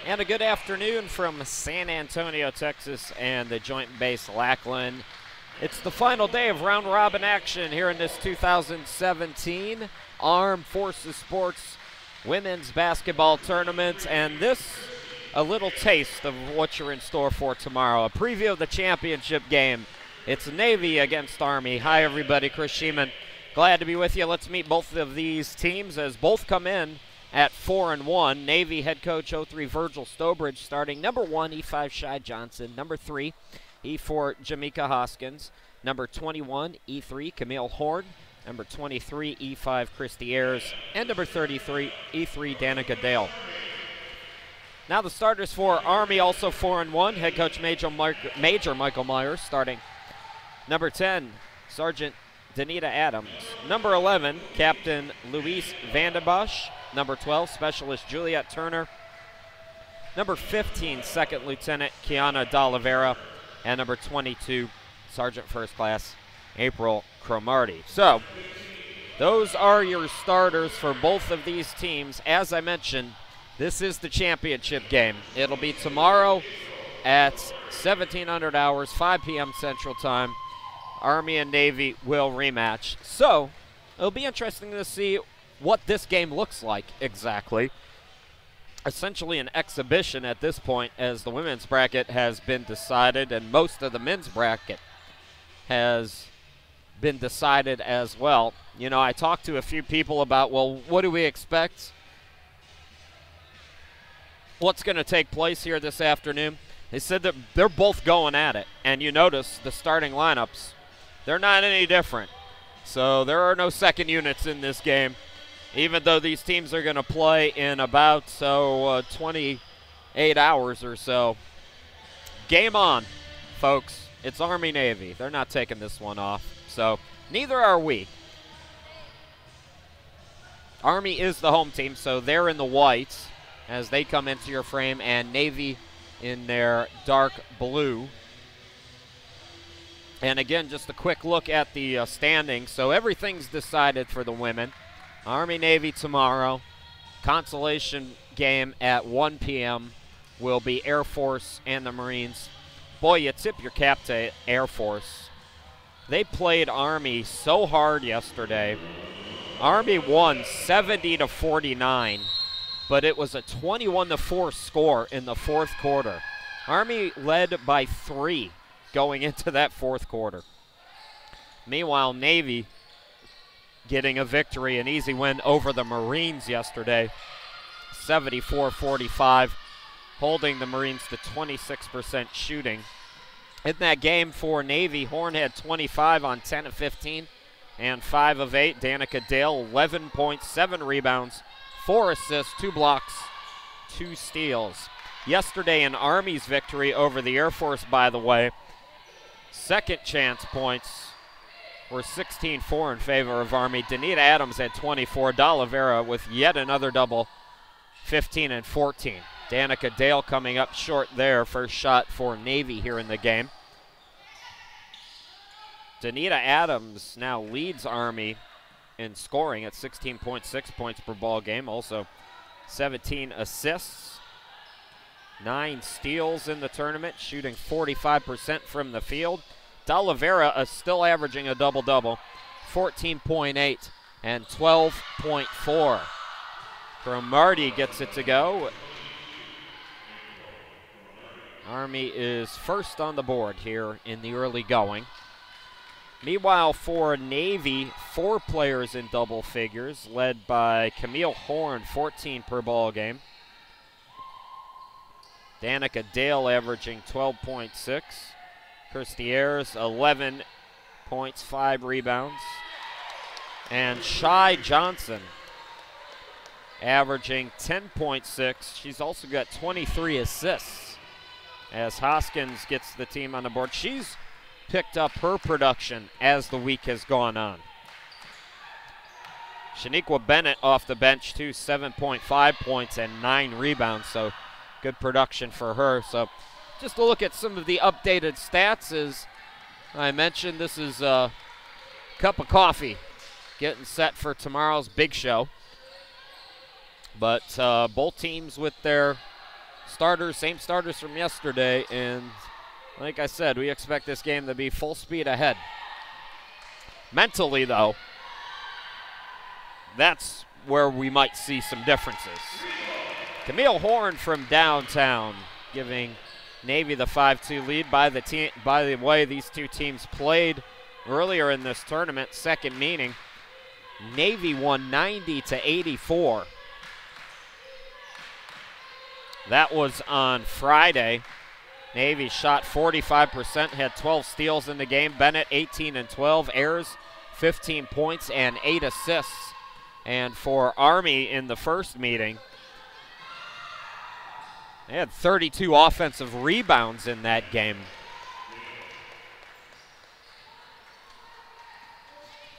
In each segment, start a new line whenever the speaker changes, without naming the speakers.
And a good afternoon from San Antonio, Texas, and the Joint Base Lackland. It's the final day of round robin action here in this 2017 Armed Forces Sports Women's Basketball Tournament, and this a little taste of what you're in store for tomorrow. A preview of the championship game. It's Navy against Army. Hi everybody, Chris Sheeman. Glad to be with you. Let's meet both of these teams as both come in at 4-1. Navy head coach 03 Virgil Stobridge starting number 1 E5 Shy Johnson, number 3 E4 Jamaica Hoskins, number 21 E3 Camille Horn, number 23 E5 Christy Ayers, and number 33 E3 Danica Dale. Now the starters for Army, also 4-1. Head coach Major Michael Myers starting number 10 Sergeant Danita Adams, number 11 Captain Luis Vandenbosch, number 12, Specialist Juliet Turner. Number 15, Second Lieutenant Kiana D'Oliveira. And number 22, Sergeant First Class April Cromartie. So, those are your starters for both of these teams. As I mentioned, this is the championship game. It'll be tomorrow at 1700 hours, 5 p.m. Central Time. Army and Navy will rematch. So, it'll be interesting to see what this game looks like exactly. Essentially an exhibition at this point, as the women's bracket has been decided and most of the men's bracket has been decided as well. You know, I talked to a few people about, well, what do we expect? What's going to take place here this afternoon? They said that they're both going at it. And you notice the starting lineups, they're not any different. So there are no second units in this game, even though these teams are going to play in about 28 hours or so. Game on, folks. It's Army-Navy. They're not taking this one off, so neither are we. Army is the home team, so they're in the whites as they come into your frame, and Navy in their dark blue. And again, just a quick look at the standings. So everything's decided for the women. Army-Navy tomorrow. Consolation game at 1 p.m. will be Air Force and the Marines. Boy, you tip your cap to Air Force. They played Army so hard yesterday. Army won 70-49, but it was a 21-4 score in the fourth quarter. Army led by 3 going into that fourth quarter. Meanwhile, Navy getting a victory, an easy win over the Marines yesterday, 74-45, holding the Marines to 26% shooting. In that game for Navy, Horn had 25 on 10 of 15 and 5 of 8. Danica Dale, 11 points, 7 rebounds, 4 assists, 2 blocks, 2 steals. Yesterday, in Army's victory over the Air Force, by the way, second chance points were 16-4 in favor of Army. Danita Adams had 24. D'Oliveira with yet another double, 15 and 14. Danica Dale coming up short there. First shot for Navy here in the game. Danita Adams now leads Army in scoring at 16.6 points per ball game. Also 17 assists, 9 steals in the tournament, shooting 45% from the field. D'Oliveira is still averaging a double-double, 14.8 and 12.4. Cromartie gets it to go. Army is first on the board here in the early going. Meanwhile, for Navy, 4 players in double figures, led by Camille Horn, 14 per ball game. Danica Dale averaging 12.6. Christy Ayers, 11 points, 5 rebounds. And Shy Johnson averaging 10.6. She's also got 23 assists as Hoskins gets the team on the board. She's picked up her production as the week has gone on. Shaniqua Bennett off the bench too, 7.5 points and 9 rebounds, so good production for her. So just to look at some of the updated stats, as I mentioned, this is a cup of coffee getting set for tomorrow's big show. But both teams with their starters, same starters from yesterday, and like I said, we expect this game to be full speed ahead. Mentally, though, that's where we might see some differences. Camille Horn from downtown giving Navy the 5-2 lead. By the way, these two teams played earlier in this tournament, second meeting. Navy won 90-84. That was on Friday. Navy shot 45%, had 12 steals in the game. Bennett 18 and 12, Ayers 15 points and 8 assists. And for Army in the first meeting, they had 32 offensive rebounds in that game.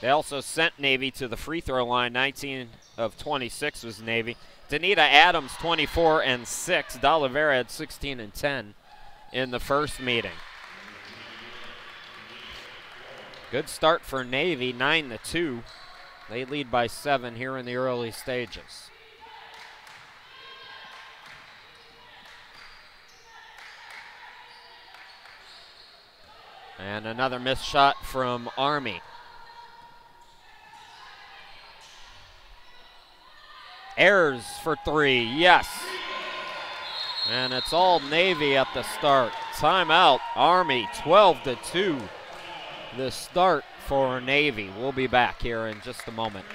They also sent Navy to the free throw line. 19 of 26 was Navy. Danita Adams 24 and 6. D'Oliveira had 16 and 10 in the first meeting. Good start for Navy, 9-2. They lead by 7 here in the early stages. And another missed shot from Army. Ayers for 3, yes. And it's all Navy at the start. Timeout, Army, 12-2. The start for Navy. We'll be back here in just a moment.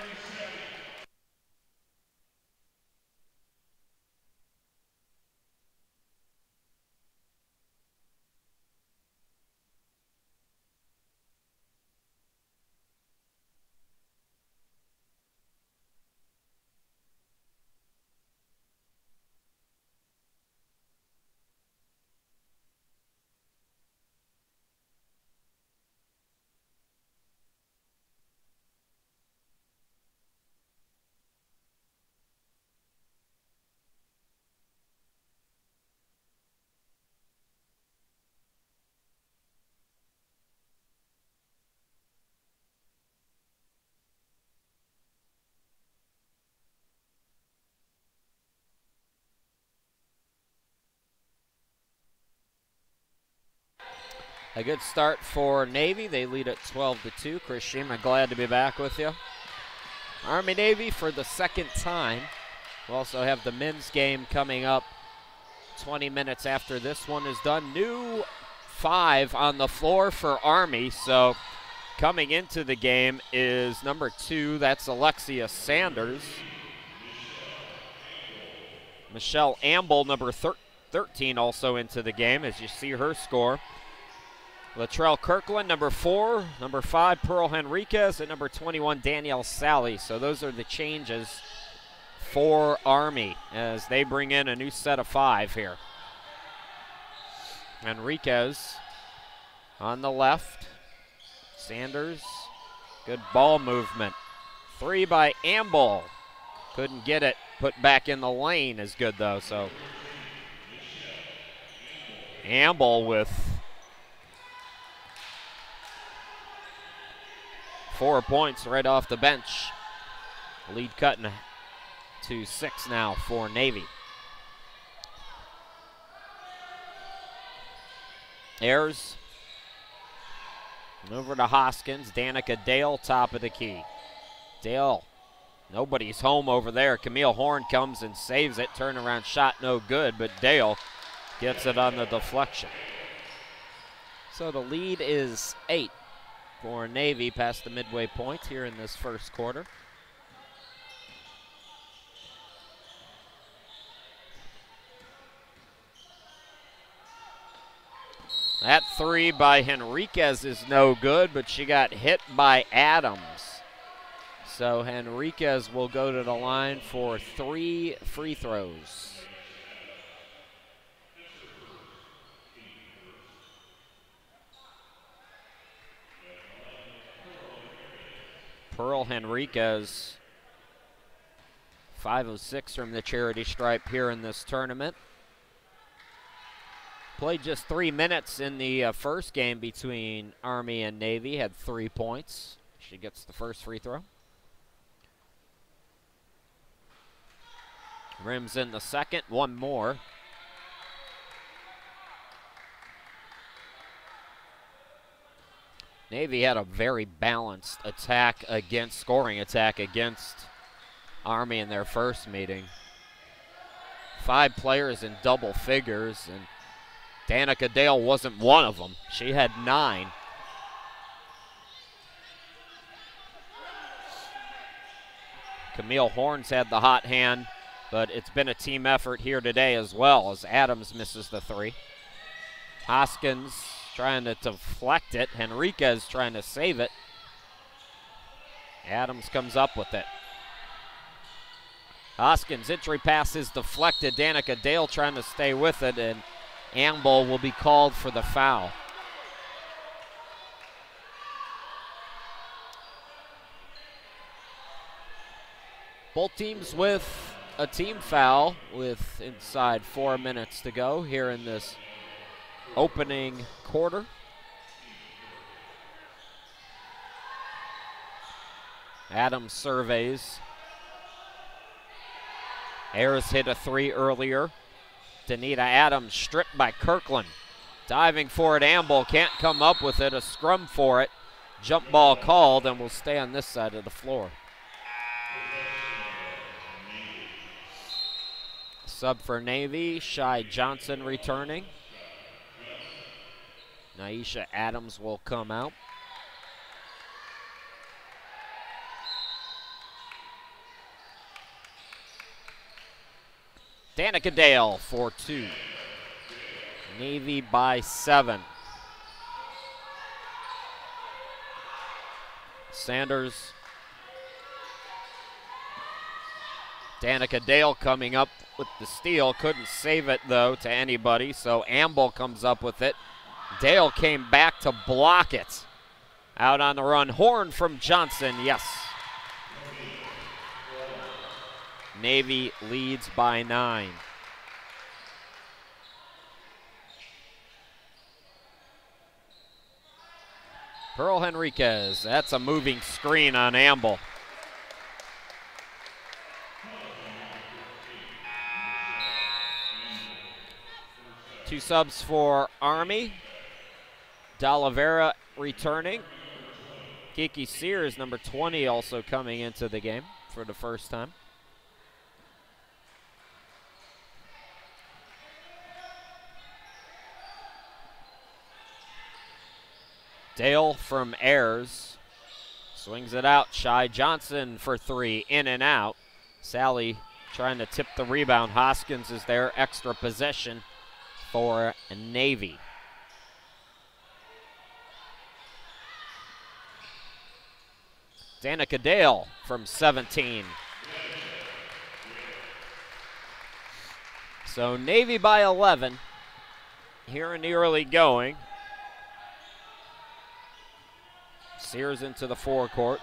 A good start for Navy. They lead at 12-2. Chris Shima, glad to be back with you. Army-Navy for the second time. We'll also have the men's game coming up 20 minutes after this one is done. New 5 on the floor for Army. So coming into the game is number 2. That's Alexia Sanders. Michelle Amble, number 13, also into the game, as you see her score. Latrell Kirkland, number 4. Number 5, Pearl Henriquez. And number 21, Danielle Sally. So those are the changes for Army as they bring in a new set of 5 here. Henriquez on the left. Sanders, good ball movement. 3 by Amble. Couldn't get it put back in the lane is good though. So Amble with 4 points right off the bench. Lead cutting to 6 now for Navy. Ayers. Over to Hoskins. Danica Dale, top of the key. Dale, nobody's home over there. Camille Horn comes and saves it. Turnaround shot no good, but Dale gets it on the deflection. So the lead is 8 for Navy past the midway point here in this first quarter. That 3 by Henriquez is no good, but she got hit by Adams. So Henriquez will go to the line for 3 free throws. Pearl Henriquez, 5 of 6 from the charity stripe here in this tournament. Played just 3 minutes in the first game between Army and Navy, had 3 points. She gets the first free throw. Rims in the second, 1 more. Navy had a very balanced scoring attack against Army in their first meeting. 5 players in double figures, and Danica Dale wasn't one of them. She had 9. Camille Horns had the hot hand, but it's been a team effort here today as well, as Adams misses the 3. Hoskins trying to deflect it. Henriquez trying to save it. Adams comes up with it. Hoskins' entry pass is deflected. Danica Dale trying to stay with it, and Amble will be called for the foul. Both teams with a team foul with inside 4 minutes to go here in this opening quarter. Adams surveys. Ayers hit a 3 earlier. Danita Adams stripped by Kirkland. Diving for it, Amble can't come up with it. A scrum for it. Jump ball called, and will stay on this side of the floor. Sub for Navy, Shy Johnson returning. Naisha Adams will come out. Danica Dale for 2. Navy by 7. Sanders. Danica Dale coming up with the steal. Couldn't save it, though, to anybody, so Amble comes up with it. Dale came back to block it. Out on the run. Horn from Johnson, yes. Navy leads by 9. Pearl Henriquez, that's a moving screen on Amble. Two subs for Army. D'Oliveira returning. Kiki Sears, number 20, also coming into the game for the first time. Dale from Ayers swings it out. Shy Johnson for 3, in and out. Sally trying to tip the rebound. Hoskins is there, extra possession for Navy. Danica Dale from 17. So Navy by 11 here in the early going. Sears into the forecourt.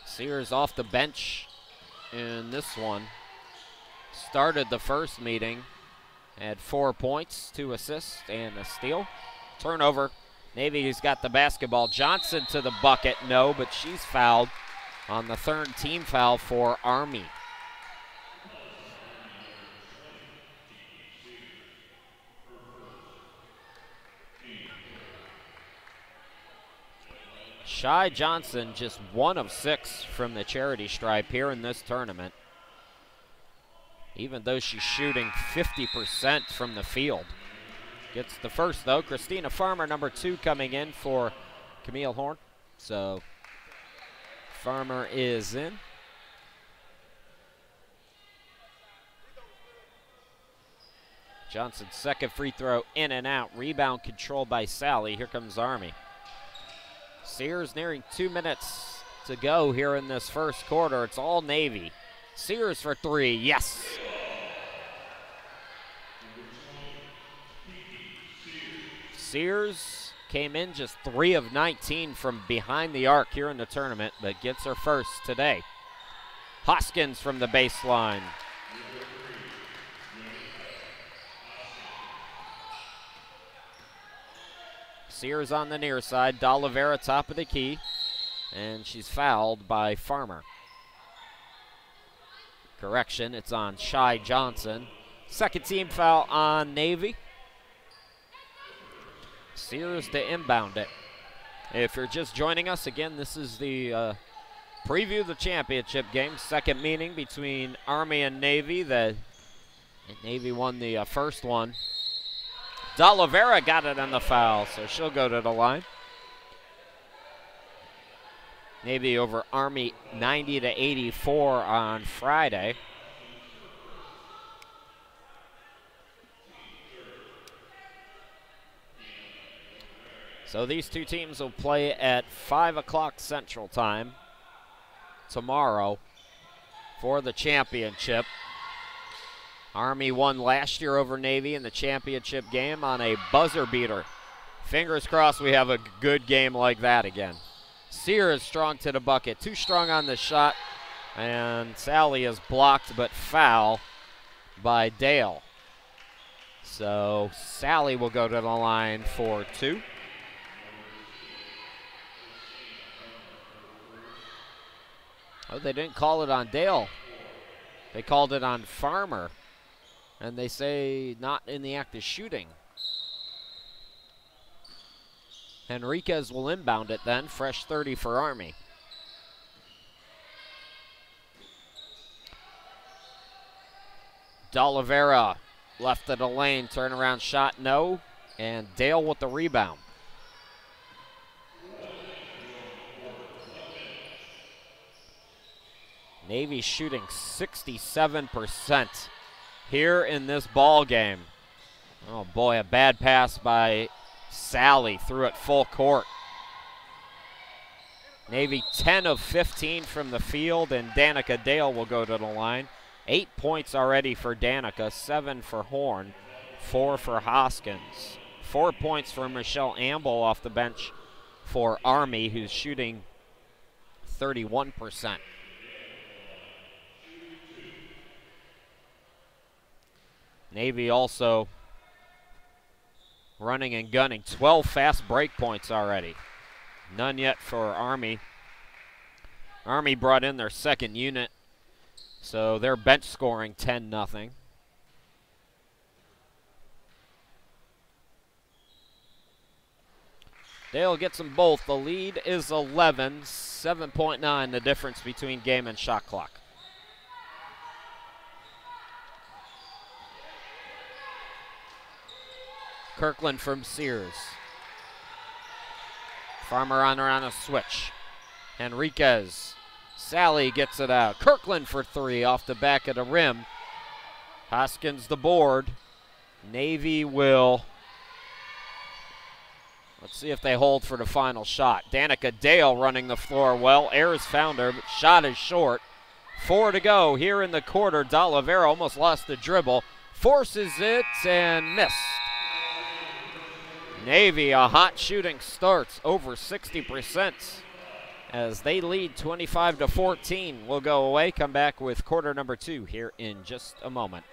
Sears off the bench in this one. Started the first meeting. Had 4 points, 2 assists, and a steal. Turnover. Navy's got the basketball. Johnson to the bucket. No, but she's fouled on the 3rd team foul for Army. Shy Johnson just 1 of 6 from the charity stripe here in this tournament. Even though she's shooting 50% from the field. Gets the first, though. Christina Farmer, number 2, coming in for Camille Horn. So Farmer is in. Johnson's second free throw in and out. Rebound controlled by Sally. Here comes Army. Sears nearing 2 minutes to go here in this first quarter. It's all Navy. Sears for 3, yes. Sears came in just 3 of 19 from behind the arc here in the tournament, but gets her first today. Hoskins from the baseline. Sears on the near side. D'Oliveira top of the key, and she's fouled by Farmer. Correction, it's on Shy Johnson. Second team foul on Navy. Sears to inbound it. If you're just joining us, again, this is the preview of the championship game. Second meeting between Army and Navy. Navy won the first one. D'Oliveira got it on the foul, so she'll go to the line. Navy over Army 90-84 on Friday. So these two teams will play at 5 o'clock Central Time tomorrow for the championship. Army won last year over Navy in the championship game on a buzzer beater. Fingers crossed we have a good game like that again. Sear is strong to the bucket, too strong on the shot, and Sally is blocked but foul by Dale. So Sally will go to the line for 2. Oh, they didn't call it on Dale. They called it on Farmer, and they say not in the act of shooting. Henriquez will inbound it then, fresh 30 for Army. D'Oliveira left of the lane, turnaround shot, no, and Dale with the rebound. Navy shooting 67% here in this ball game. Oh boy, a bad pass by Sally, threw it full court. Navy 10 of 15 from the field, and Danica Dale will go to the line. 8 points already for Danica, 7 for Horn, 4 for Hoskins. 4 points for Michelle Amble off the bench for Army, who's shooting 31%. Navy also running and gunning. 12 fast break points already. None yet for Army. Army brought in their second unit, so they're bench scoring 10-0. Dale gets them both. The lead is 11, 7.9 the difference between game and shot clock. Kirkland from Sears. Farmer on a switch. Henriquez. Sally gets it out. Kirkland for 3 off the back of the rim. Hoskins the board. Navy will. Let's see if they hold for the final shot. Danica Dale running the floor well. Ayers found her, but shot is short. 4 to go here in the quarter. D'Oliveira almost lost the dribble. Forces it and missed. Navy, a hot shooting starts, over 60%, as they lead 25-14. We'll go away, come back with quarter number 2 here in just a moment.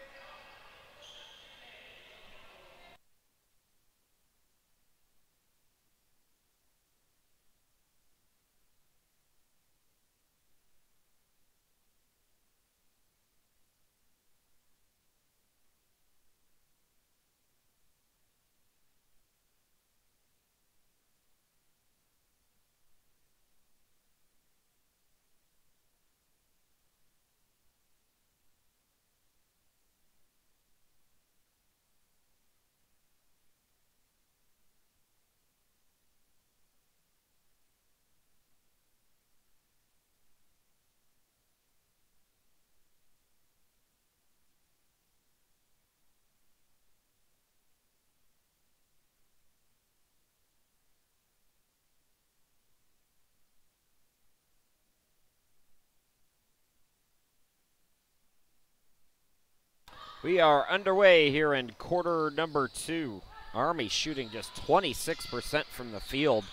We are underway here in quarter number 2. Army shooting just 26% from the field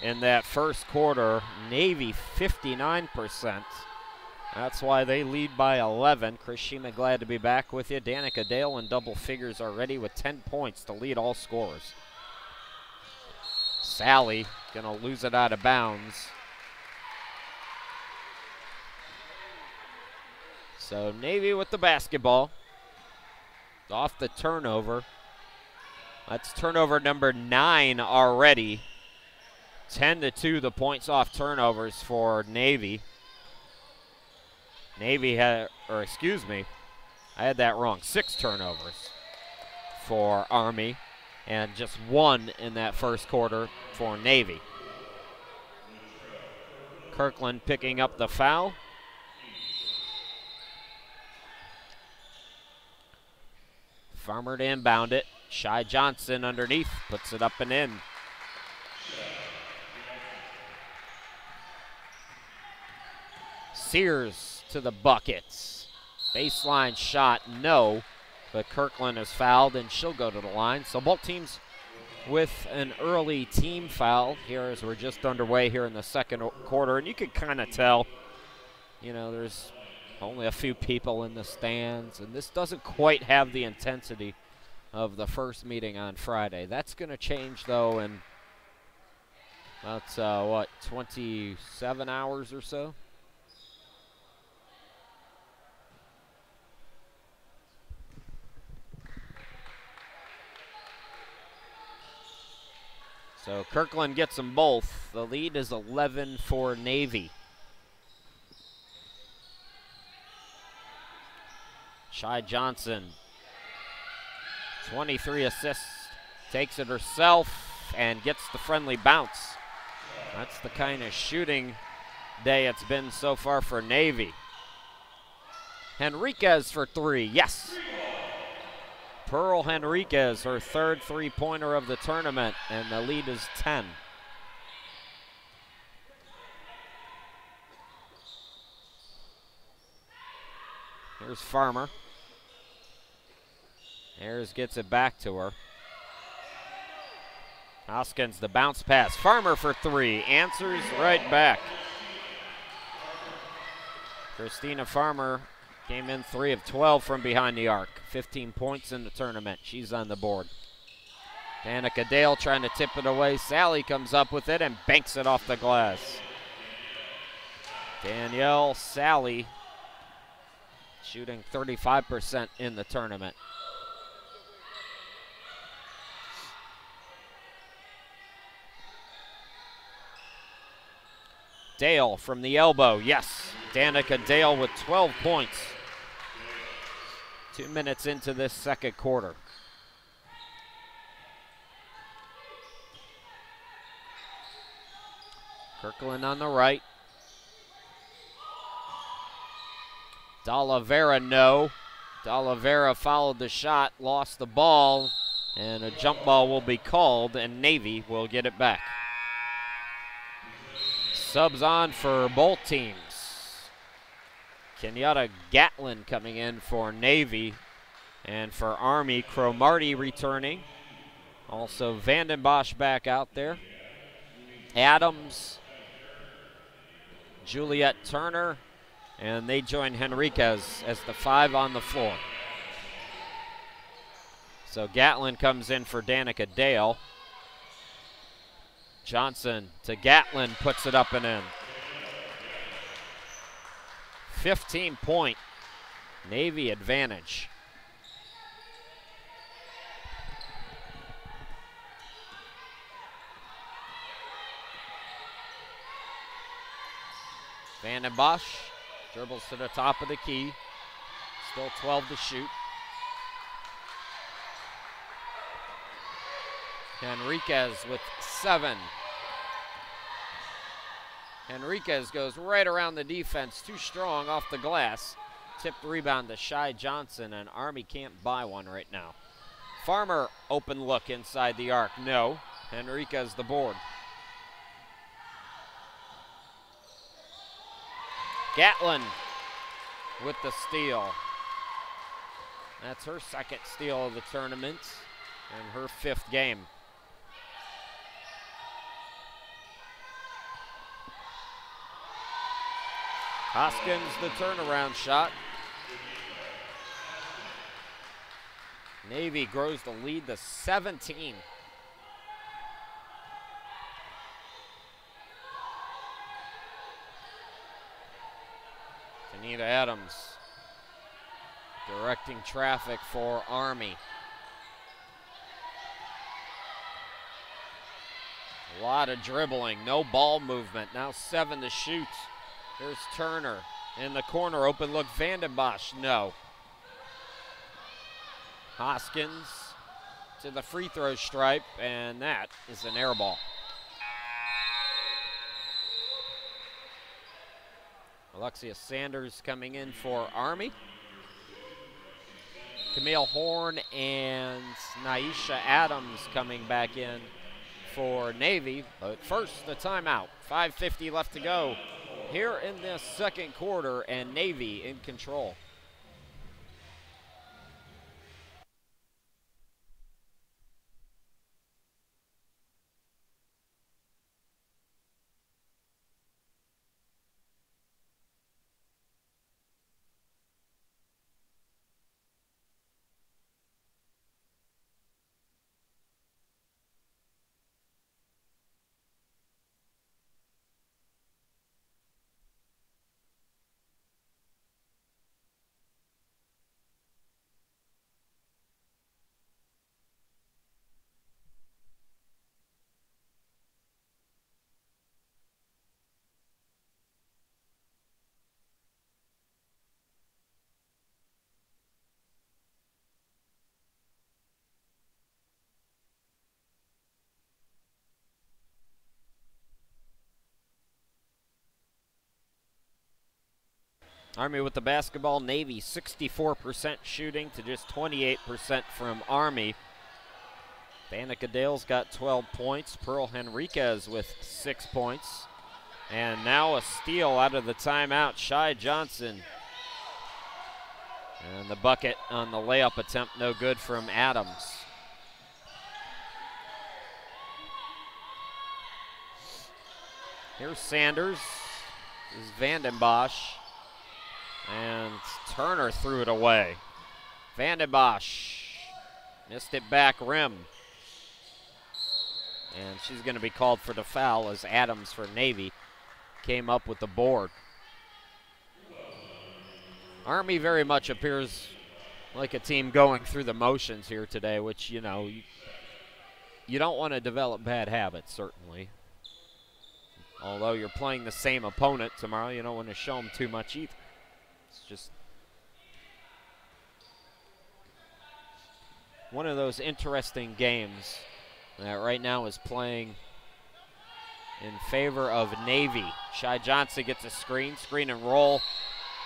in that first quarter. Navy 59%. That's why they lead by 11. Chris Shima glad to be back with you. Danica Dale in double figures already with 10 points to lead all scorers. Sally gonna lose it out of bounds. So Navy with the basketball. Off the turnover. That's turnover number 9 already 10-2 the points off turnovers for Navy. Navy had, or excuse me, I had that wrong. 6 turnovers for Army and just 1 in that first quarter for Navy. Kirkland picking up the foul. Farmer to inbound it. Shy Johnson underneath, puts it up and in. Sears to the buckets. Baseline shot, no, but Kirkland is fouled and she'll go to the line. So both teams with an early team foul here as we're just underway here in the second quarter. And you can kind of tell, you know, there's only a few people in the stands, and this doesn't quite have the intensity of the first meeting on Friday. That's going to change, though, in about, 27 hours or so? So Kirkland gets them both. The lead is 11 for Navy. Shy Johnson, 23 assists, takes it herself and gets the friendly bounce. That's the kind of shooting day it's been so far for Navy. Henriquez for 3, yes. Pearl Henriquez, her third three-pointer of the tournament, and the lead is 10. Here's Farmer. Ayers gets it back to her. Hoskins, the bounce pass. Farmer for 3, answers right back. Christina Farmer came in 3 of 12 from behind the arc. 15 points in the tournament. She's on the board. Danica Dale trying to tip it away. Sally comes up with it and banks it off the glass. Danielle Sally shooting 35% in the tournament. Dale from the elbow, yes. Danica Dale with 12 points. 2 minutes into this second quarter. Kirkland on the right. D'Oliveira, no. D'Oliveira followed the shot, lost the ball, and a jump ball will be called, and Navy will get it back. Subs on for both teams. Kenyatta Gatlin coming in for Navy, and for Army, Cromartie returning. Also Vandenbosch back out there. Adams, Juliet Turner, and they join Henriquez as the 5 on the floor. So Gatlin comes in for Danica Dale. Johnson to Gatlin, puts it up and in. 15-point Navy advantage. Vandenbosch dribbles to the top of the key. Still 12 to shoot. Henriquez with 7. Henriquez goes right around the defense, too strong off the glass. Tipped rebound to Shy Johnson, and Army can't buy one right now. Farmer, open look inside the arc, no. Henriquez the board. Gatlin with the steal. That's her second steal of the tournament and her 5th game. Hoskins the turnaround shot. Navy grows the lead to 17. Anita Adams directing traffic for Army. A lot of dribbling, no ball movement. Now 7 to shoot. Here's Turner in the corner, open look, Vanden Bosch, no. Hoskins to the free throw stripe, and that is an air ball. Alexia Sanders coming in for Army. Camille Horn and Naisha Adams coming back in for Navy. But first, the timeout. 5:50 left to go here in this second quarter, and Navy in control. Army with the basketball. Navy 64% shooting to just 28% from Army. Danica Dale's got 12 points. Pearl Henriquez with 6 points. And now a steal out of the timeout. Shy Johnson. And the bucket on the layup attempt, no good from Adams. Here's Sanders. This is Vanden Bosch. And Turner threw it away. Vanden Bosch missed it back rim. And she's going to be called for the foul as Adams for Navy came up with the board. Army very much appears like a team going through the motions here today, which, you know, you don't want to develop bad habits, certainly. Although you're playing the same opponent tomorrow, you don't want to show them too much either. It's just one of those interesting games that right now is playing in favor of Navy. Shy Johnson gets a screen and roll.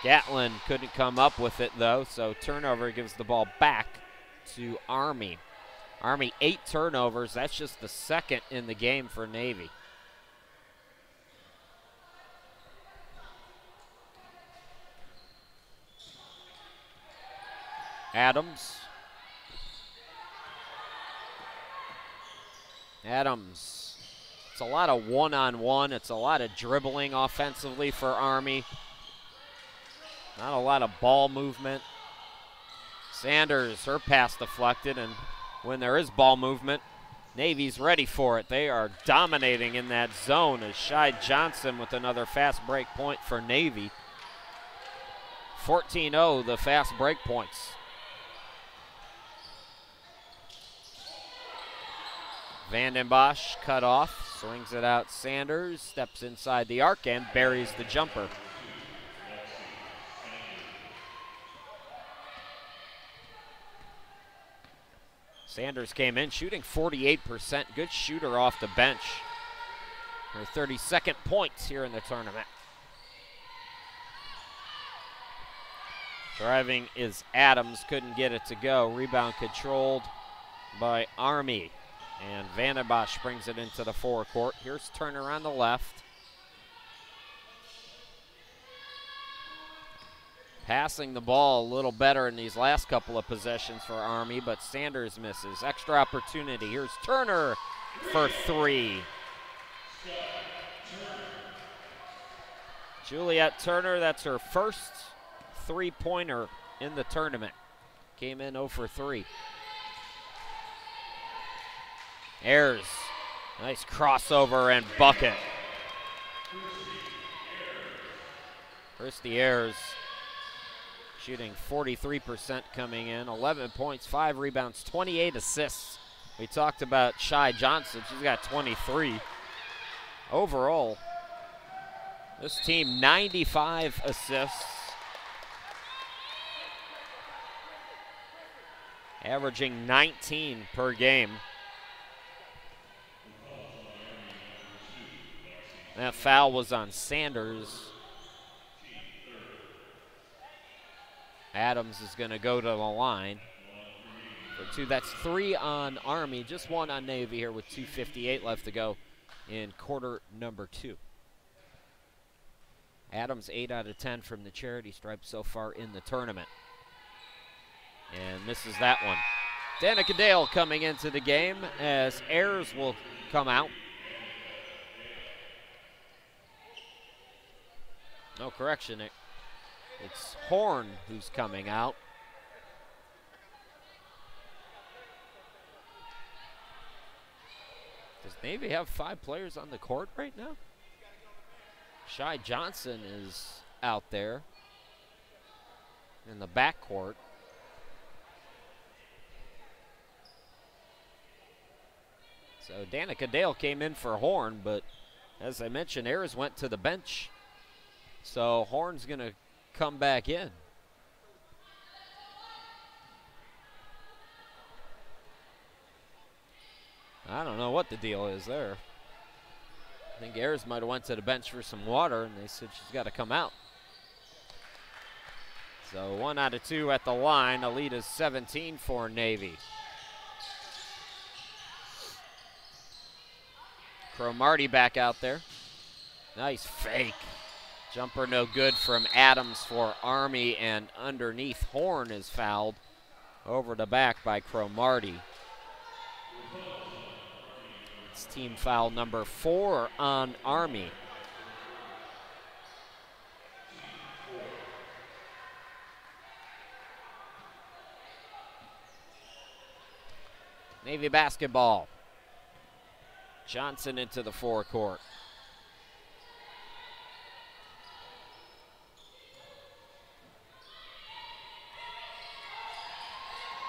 Gatlin couldn't come up with it though, so turnover gives the ball back to Army. Army 8 turnovers, that's just the second in the game for Navy. Adams. It's a lot of one-on-one. It's a lot of dribbling offensively for Army. Not a lot of ball movement. Sanders, her pass deflected, and when there is ball movement, Navy's ready for it. They are dominating in that zone as Shy Johnson with another fast break point for Navy. 14-0, the fast break points. Vanden Bosch cut off, swings it out. Sanders steps inside the arc and buries the jumper. Sanders came in shooting 48%. Good shooter off the bench. Her 32nd points here in the tournament. Driving is Adams, couldn't get it to go. Rebound controlled by Army. And Vanden Bosch brings it into the forecourt. Here's Turner on the left. Passing the ball a little better in these last couple of possessions for Army, but Sanders misses. Extra opportunity. Here's Turner for 3. Juliet Turner, that's her first three-pointer in the tournament. Came in 0 for 3. Ayers, nice crossover and bucket. Christy Ayers shooting 43% coming in, 11 points, 5 rebounds, 28 assists. We talked about Shy Johnson, she's got 23. overall, this team 95 assists, averaging 19 per game. That foul was on Sanders. Adams is going to go to the line for 2. That's 3 on Army, just 1 on Navy here with 2:58 left to go in quarter number 2. Adams 8 out of 10 from the charity stripe so far in the tournament. And misses that one. Danica Dale coming into the game as Ayers will come out. No correction, it's Horn who's coming out. Does Navy have 5 players on the court right now? Shy Johnson is out there in the backcourt. So Danica Dale came in for Horn, but as I mentioned, Ayers went to the bench. So Horn's going to come back in. I don't know what the deal is there. I think Ayers might have went to the bench for some water, and they said she's got to come out. So 1 out of 2 at the line. A lead is 17 for Navy. Cromartie back out there. Nice fake. Jumper no good from Adams for Army, and underneath Horn is fouled over the back by Cromartie. It's team foul number 4 on Army. Navy basketball. Johnson into the forecourt.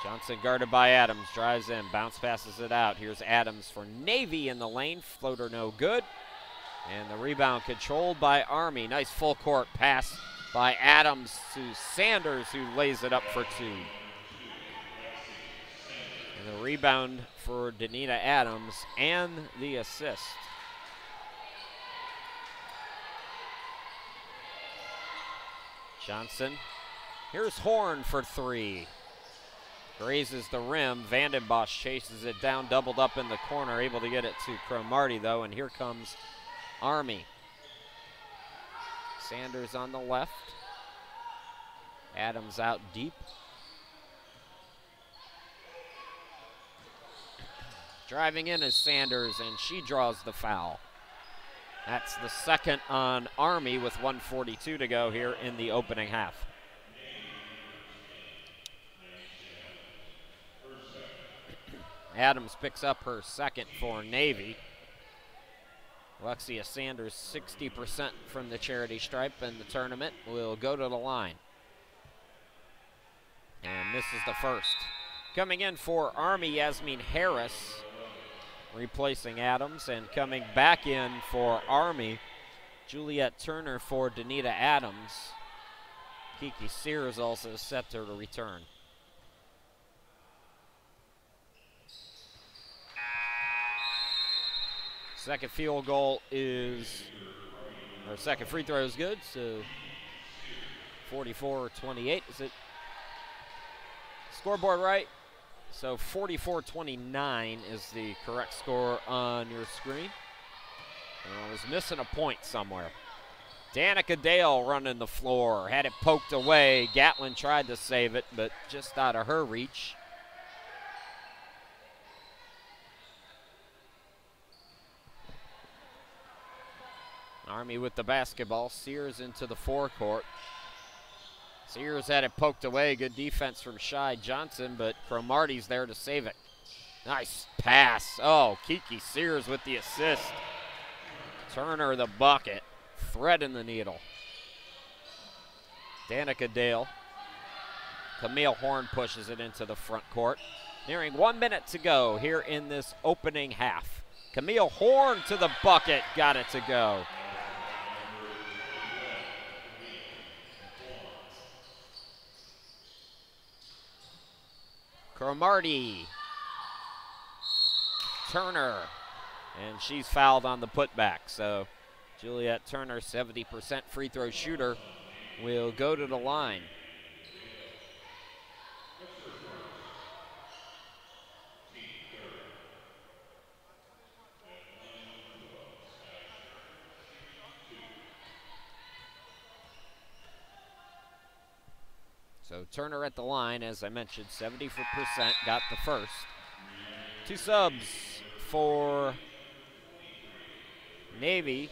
Johnson guarded by Adams, drives in, bounce passes it out. Here's Adams for Navy in the lane, floater no good. And the rebound controlled by Army. Nice full court pass by Adams to Sanders, who lays it up for 2. And the rebound for Danita Adams and the assist. Johnson. Here's Horn for 3. Grazes the rim. Vanden Bosch chases it down, doubled up in the corner, able to get it to Cromartie though, and here comes Army. Sanders on the left. Adams out deep. Driving in is Sanders, and she draws the foul. That's the second on Army with 1:42 to go here in the opening half. Adams picks up her second for Navy. Alexia Sanders, 60% from the charity stripe in the tournament, will go to the line. And this is the first. Coming in for Army, Yasmin Harris, replacing Adams, and coming back in for Army, Juliet Turner for Danita Adams. Kiki Sears also set to return. Second field goal is, or second free throw is good, so 44-28. Is it scoreboard right? So 44-29 is the correct score on your screen. I was missing a point somewhere. Danica Dale running the floor, had it poked away. Gatlin tried to save it, but just out of her reach. Army with the basketball. Sears into the forecourt. Sears had it poked away. Good defense from Shy Johnson, but Cromartie's there to save it. Nice pass. Oh, Kiki Sears with the assist. Turner the bucket. Threading the needle. Danica Dale. Camille Horn pushes it into the front court. Nearing 1 minute to go here in this opening half. Camille Horn to the bucket, got it to go. Cromartie. Turner. And she's fouled on the putback. So Juliet Turner, 70% free throw shooter, will go to the line. So Turner at the line, as I mentioned, 70%, got the first. Two subs for Navy.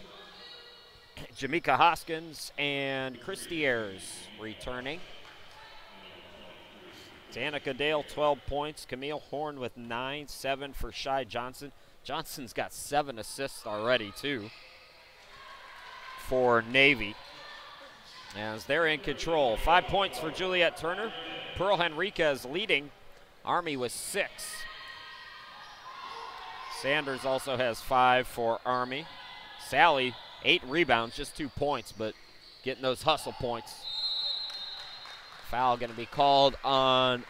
Jamaica Hoskins and Christy Ayers returning. Danica Dale, 12 points. Camille Horn with 9, 7 for Shy Johnson. Johnson's got 7 assists already, too, for Navy, as they're in control. 5 points for Juliet Turner. Pearl Henriquez leading. Army with 6. Sanders also has 5 for Army. Sally, 8 rebounds, just 2 points, but getting those hustle points. Foul going to be called on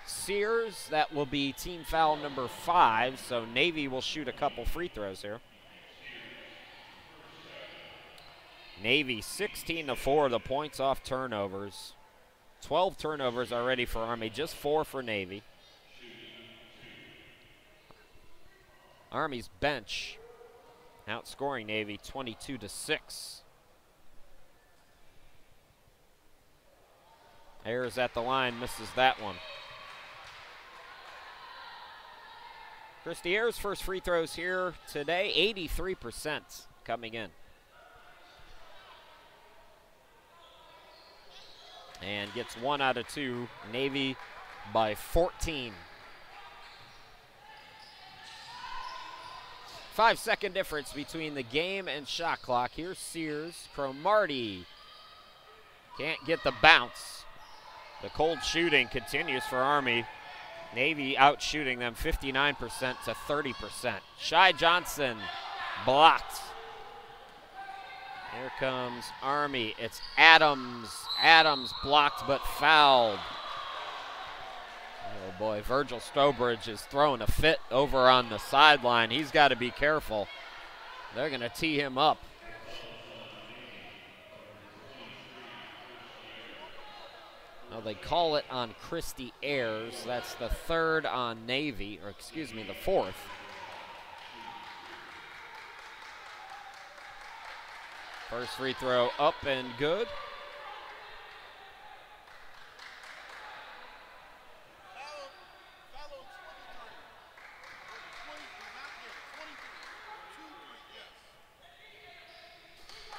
Sears. That will be team foul number 5, so Navy will shoot a couple free throws here. Navy 16-4, the points off turnovers. 12 turnovers already for Army, just 4 for Navy. Army's bench outscoring Navy 22-6. Ayers at the line, misses that one. Christy Ayers' first free throws here today, 83% coming in. And gets 1 out of 2. Navy by 14. 5-second difference between the game and shot clock. Here's Sears. Cromartie can't get the bounce. The cold shooting continues for Army. Navy out shooting them 59% to 30%. Shy Johnson blocked. Here comes Army. It's Adams. Adams blocked but fouled. Oh boy, Virgil Stobridge is throwing a fit over on the sideline. He's got to be careful. They're going to tee him up. Now they call it on Christy Ayers. That's the 3rd on Navy, or excuse me, the 4th. First free throw up and good.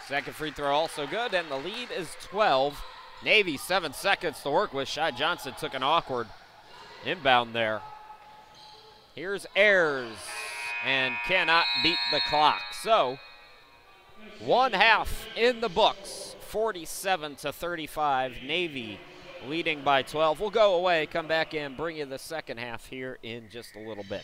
Second free throw also good, and the lead is 12. Navy 7 seconds to work with. Shy Johnson took an awkward inbound there. Here's Ayers, and cannot beat the clock. So, 1 half in the books, 47-35. Navy leading by 12. We'll go away, come back and bring you the second half here in just a little bit.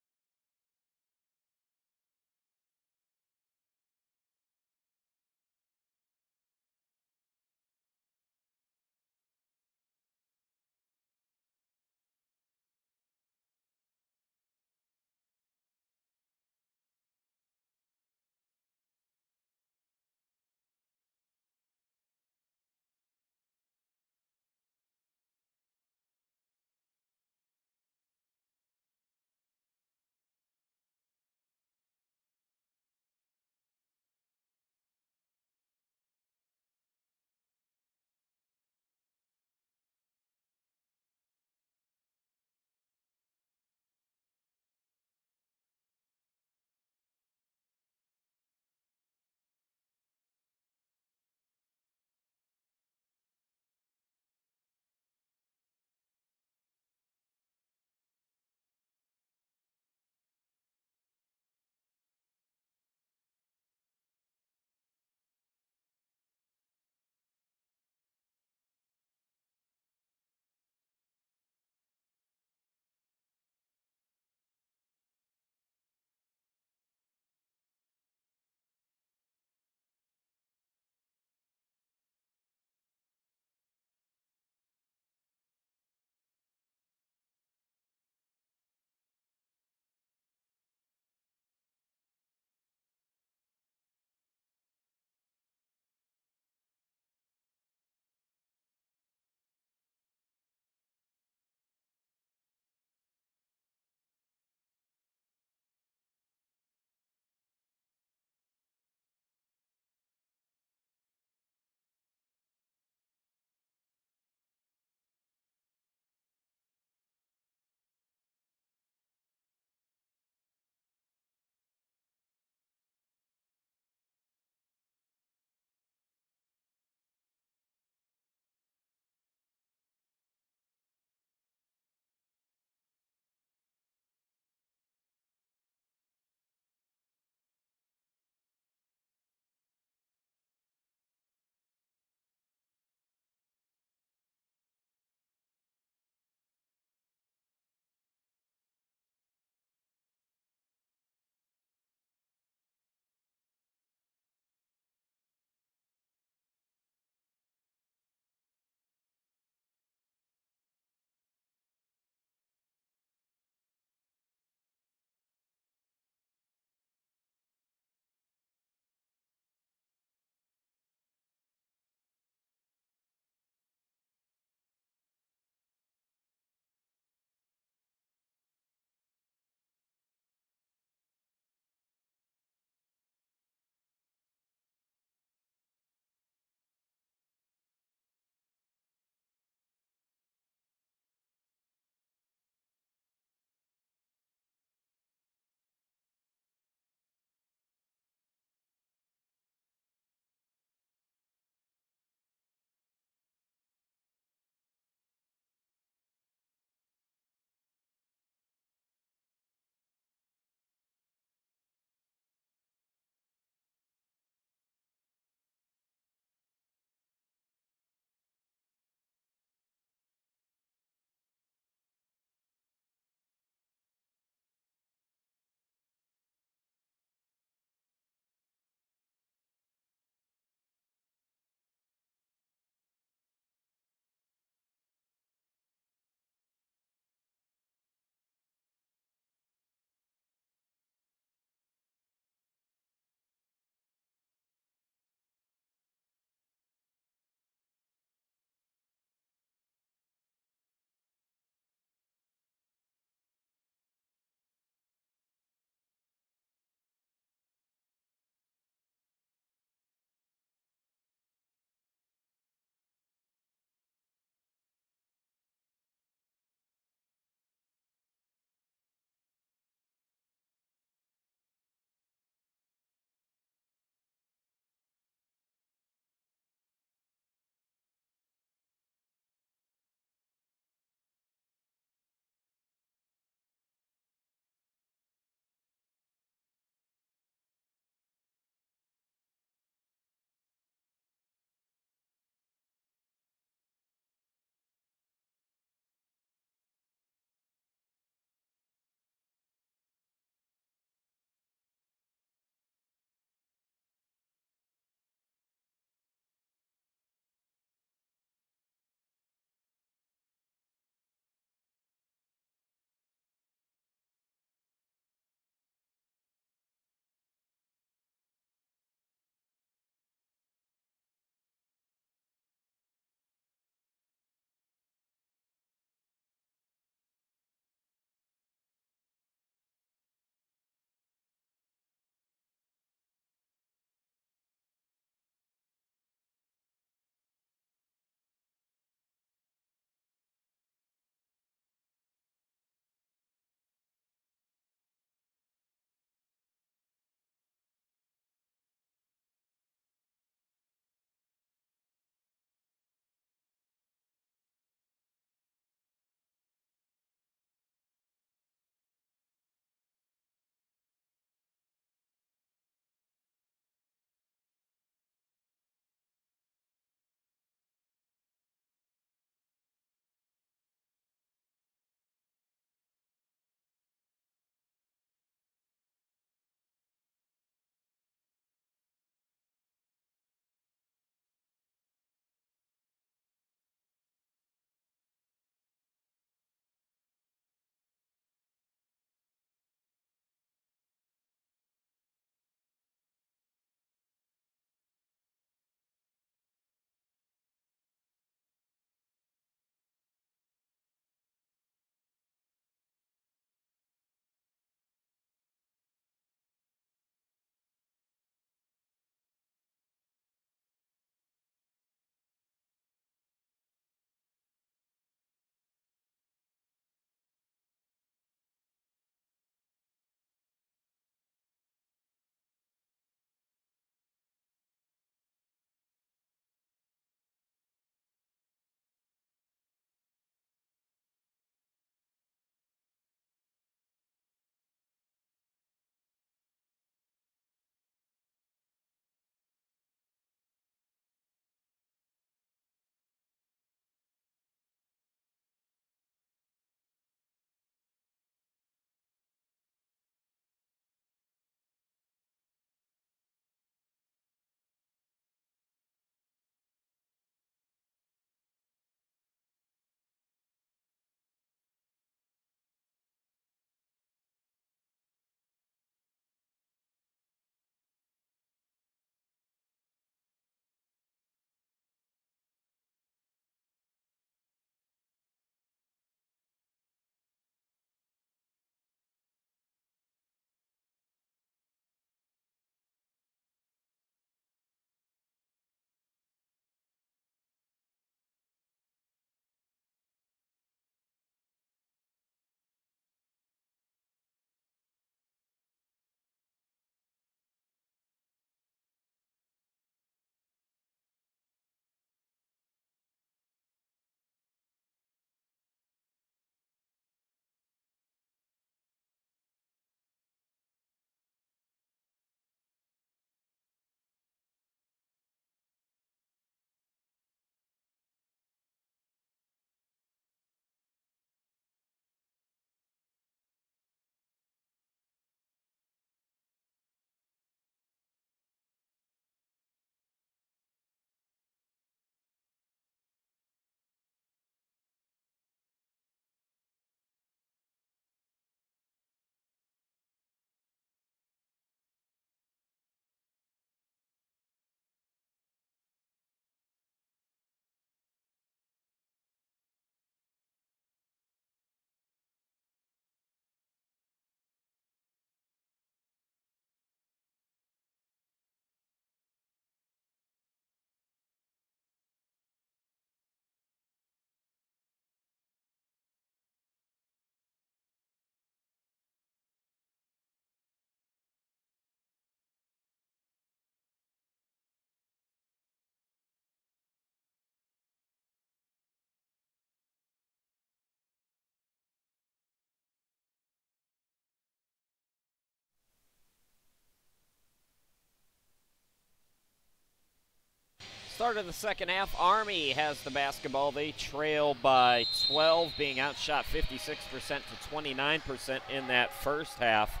Start of the second half, Army has the basketball. They trail by 12, being outshot 56% to 29% in that first half.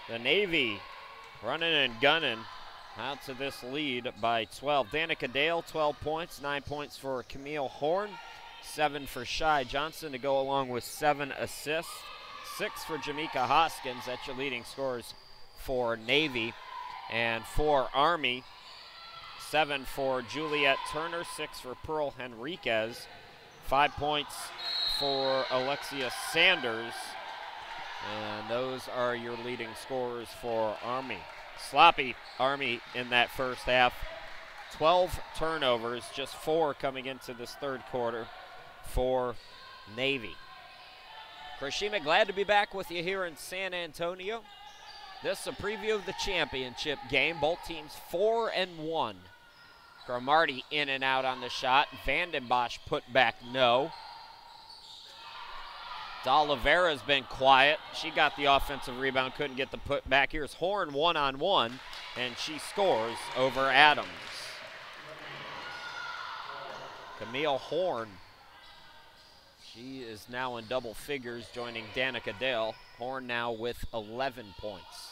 The Navy running and gunning out to this lead by 12. Danica Dale, 12 points, 9 points for Camille Horn, 7 for Shy Johnson to go along with 7 assists, 6 for Jamaica Hoskins. That's your leading scorers for Navy. And for Army, 7 for Juliet Turner, 6 for Pearl Henriquez, 5 points for Alexia Sanders, and those are your leading scorers for Army. Sloppy Army in that first half. 12 turnovers, just 4 coming into this third quarter for Navy. Krishima, glad to be back with you here in San Antonio. This is a preview of the championship game. Both teams 4-1. Cromartie in and out on the shot. Vandenbosch put back no. D'Olivera's been quiet. She got the offensive rebound, couldn't get the put back. Here's Horn one-on-one, and she scores over Adams. Camille Horn, she is now in double figures, joining Danica Dale. Horn now with 11 points.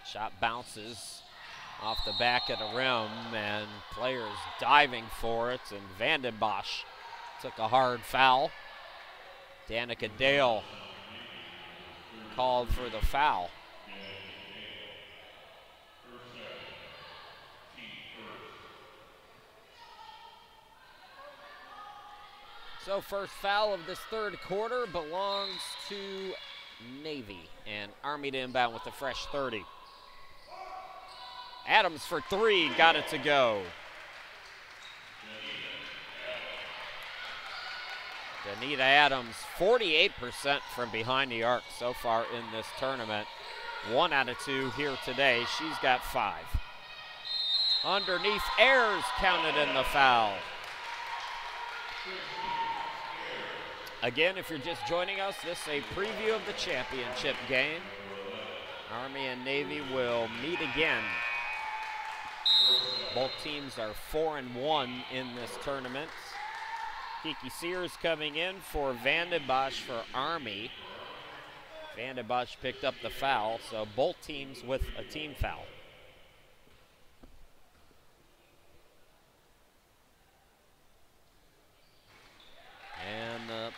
Shot bounces off the back of the rim, and players diving for it, and Vandenbosch took a hard foul. Danica Dale called for the foul. So first foul of this third quarter belongs to Navy, and Army to inbound with a fresh 30. Adams for 3, got it to go. Danita Adams, 48% from behind the arc so far in this tournament. 1 out of 2 here today. She's got 5. Underneath, Ayers counted in the foul. Again, if you're just joining us, this is a preview of the championship game. Army and Navy will meet again. Both teams are 4-1 in this tournament. Kiki Sears coming in for Vandenbosch for Army. Vandenbosch picked up the foul, so both teams with a team foul. And the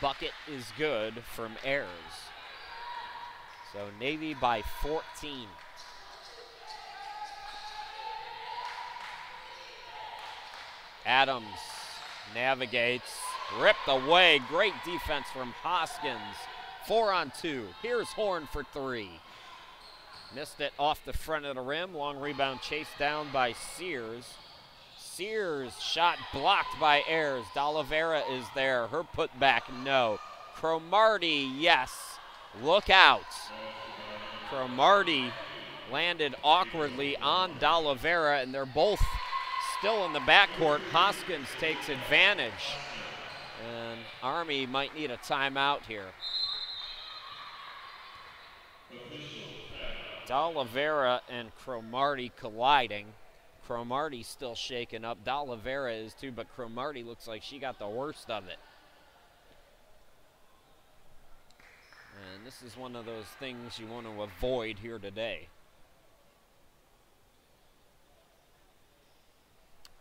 bucket is good from Ayers. So Navy by 14. Adams navigates, ripped away. Great defense from Hoskins. 4-on-2. Here's Horn for 3. Missed it off the front of the rim. Long rebound chased down by Sears. Sears shot blocked by Ayers. D'Olivera is there. Her putback, no. Cromartie, yes. Look out. Cromartie landed awkwardly on D'Olivera, and they're both still in the backcourt. Hoskins takes advantage, and Army might need a timeout here. D'Olivera and Cromartie colliding. Cromartie still shaken up. D'Olivera is too, but Cromartie looks like she got the worst of it. And this is one of those things you want to avoid here today.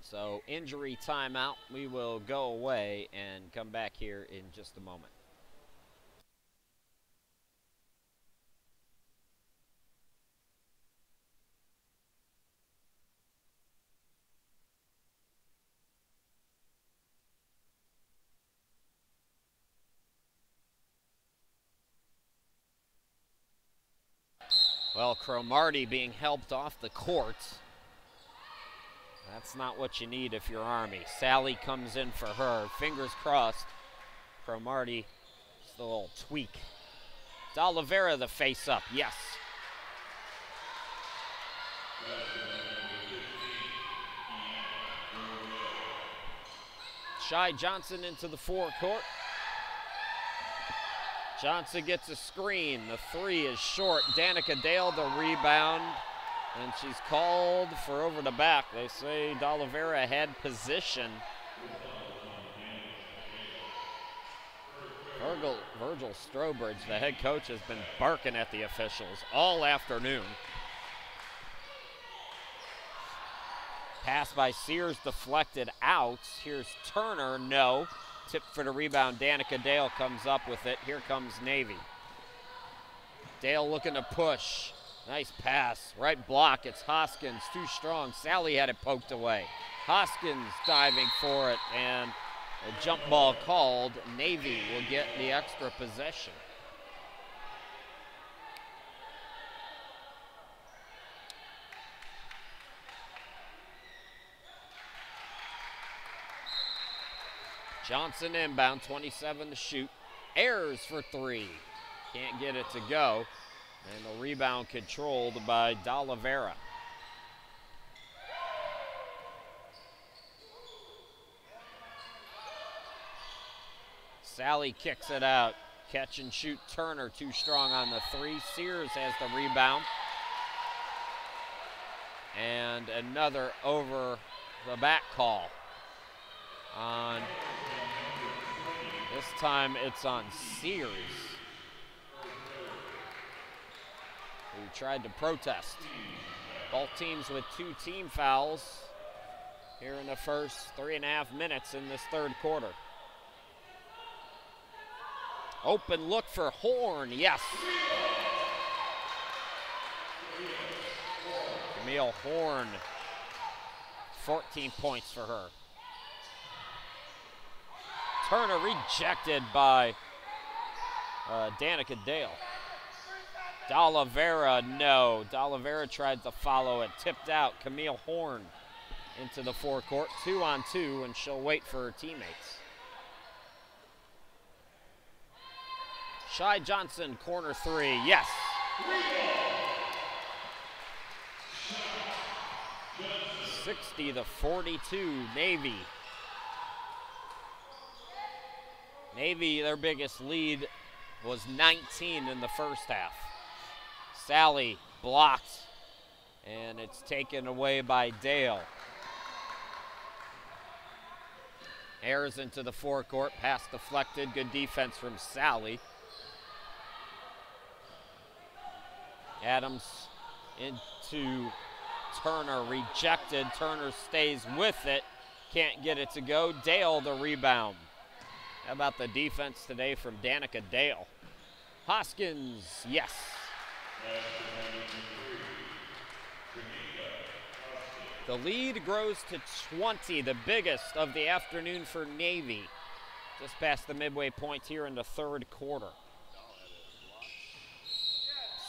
So injury timeout. We will go away and come back here in just a moment. Well, Cromartie being helped off the court. That's not what you need if you're Army. Sally comes in for her. Fingers crossed. Cromartie, just a little tweak. D'Olivera the face up, yes. Shy Johnson into the forecourt. Johnson gets a screen. The 3 is short. Danica Dale the rebound. And she's called for over the back. They say D'Oliveira had position. Virgil Strobridge, the head coach, has been barking at the officials all afternoon. Pass by Sears deflected out. Here's Turner, no. Tip for the rebound. Danica Dale comes up with it. Here comes Navy. Dale looking to push. Nice pass. Right block. It's Hoskins. Too strong. Sally had it poked away. Hoskins diving for it, and a jump ball called. Navy will get the extra possession. Johnson inbound, 27 to shoot. Ayers for three. Can't get it to go. And the rebound controlled by D'Oliveira. Sally kicks it out. Catch and shoot Turner, too strong on the three. Sears has the rebound. And another over the back call. This time it's on Sears, who tried to protest. Both teams with 2 team fouls here in the first 3.5 minutes in this third quarter. Open look for Horn, yes. Camille Horn, 14 points for her. Turner rejected by Danica Dale. D'Oliveira, no. D'Oliveira tried to follow it. Tipped out. Camille Horn into the forecourt. 2-on-2, and she'll wait for her teammates. Shy Johnson, corner three. Yes. $60-42, Navy. Navy, their biggest lead was 19 in the first half. Sally blocked, and it's taken away by Dale. Ayers into the forecourt, pass deflected, good defense from Sally. Adams into Turner, rejected. Turner stays with it, can't get it to go. Dale the rebound. How about the defense today from Danica Dale? Hoskins, yes. The lead grows to 20, the biggest of the afternoon for Navy. Just past the midway point here in the third quarter.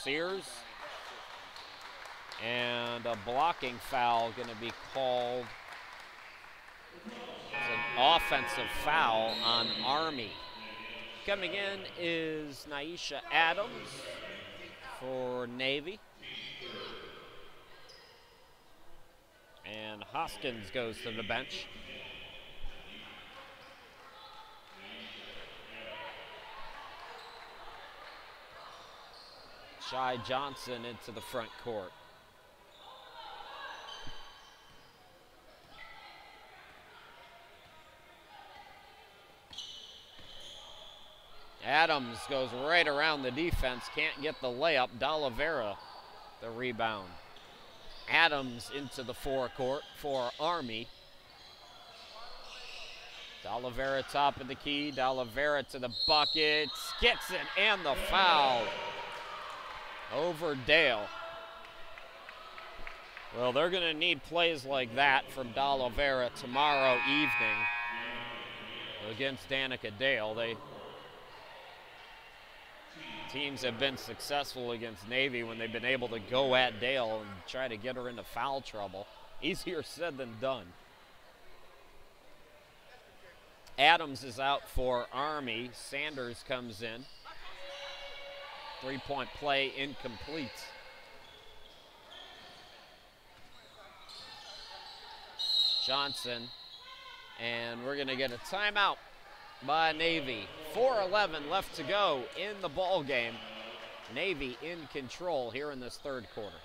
Sears. And a blocking foul going to be called. It's an offensive foul on Army. Coming in is Naisha Adams for Navy. And Hoskins goes to the bench. Shy Johnson into the front court. Adams goes right around the defense, can't get the layup. D'Oliveira, the rebound. Adams into the forecourt for Army. D'Oliveira top of the key. D'Oliveira to the bucket. Gets it, and the foul over Dale. Well, they're going to need plays like that from D'Oliveira tomorrow evening against Danica Dale. Teams have been successful against Navy when they've been able to go at Dale and try to get her into foul trouble. Easier said than done. Adams is out for Army. Sanders comes in. Three-point play incomplete. Johnson, and we're going to get a timeout by Navy. 4:11 left to go in the ball game. Navy in control here in this third quarter.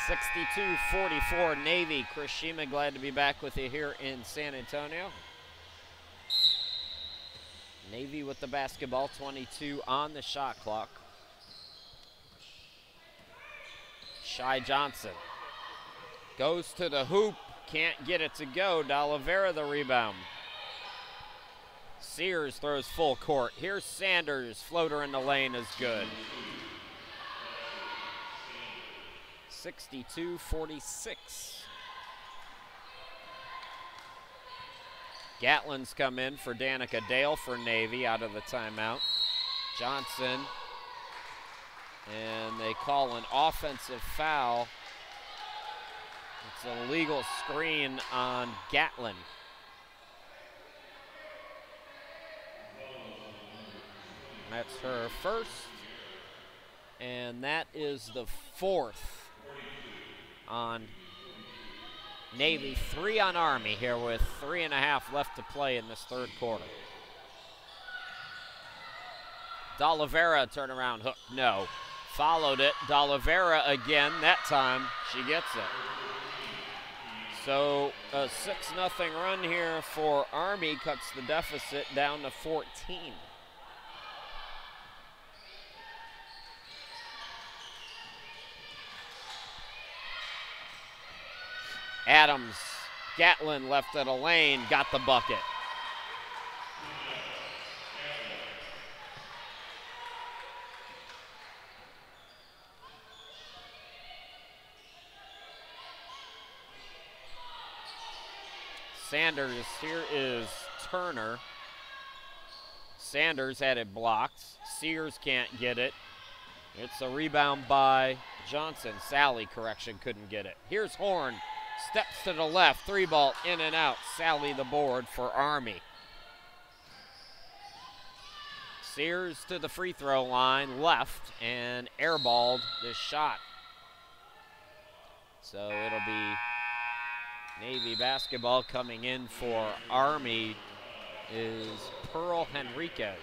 62-44 Navy. Chris Shima, glad to be back with you here in San Antonio. Navy with the basketball, 22 on the shot clock. Shai Johnson goes to the hoop, can't get it to go. D'Oliveira the rebound. Sears throws full court. Here's Sanders, floater in the lane is good. 62-46. Gatlin's come in for Danica Dale for Navy out of the timeout. Johnson, and they call an offensive foul. It's a legal screen on Gatlin. That's her first, and that is the fourth on Navy. 3 on Army here with 3.5 left to play in this third quarter. D'Oliveira turnaround hook, no. Followed it, D'Oliveira again, that time she gets it. So a 6-0 run here for Army cuts the deficit down to 14. Adams, Gatlin left of the lane, got the bucket. Sanders, here is Turner. Sanders had it blocked. Sears can't get it. It's a rebound by Johnson. Sally, correction, couldn't get it. Here's Horn. Steps to the left, 3-ball in and out. Sally the board for Army. Sears to the free throw line, left, and airballed this shot. So it'll be Navy basketball. Coming in for Army is Pearl Henriquez.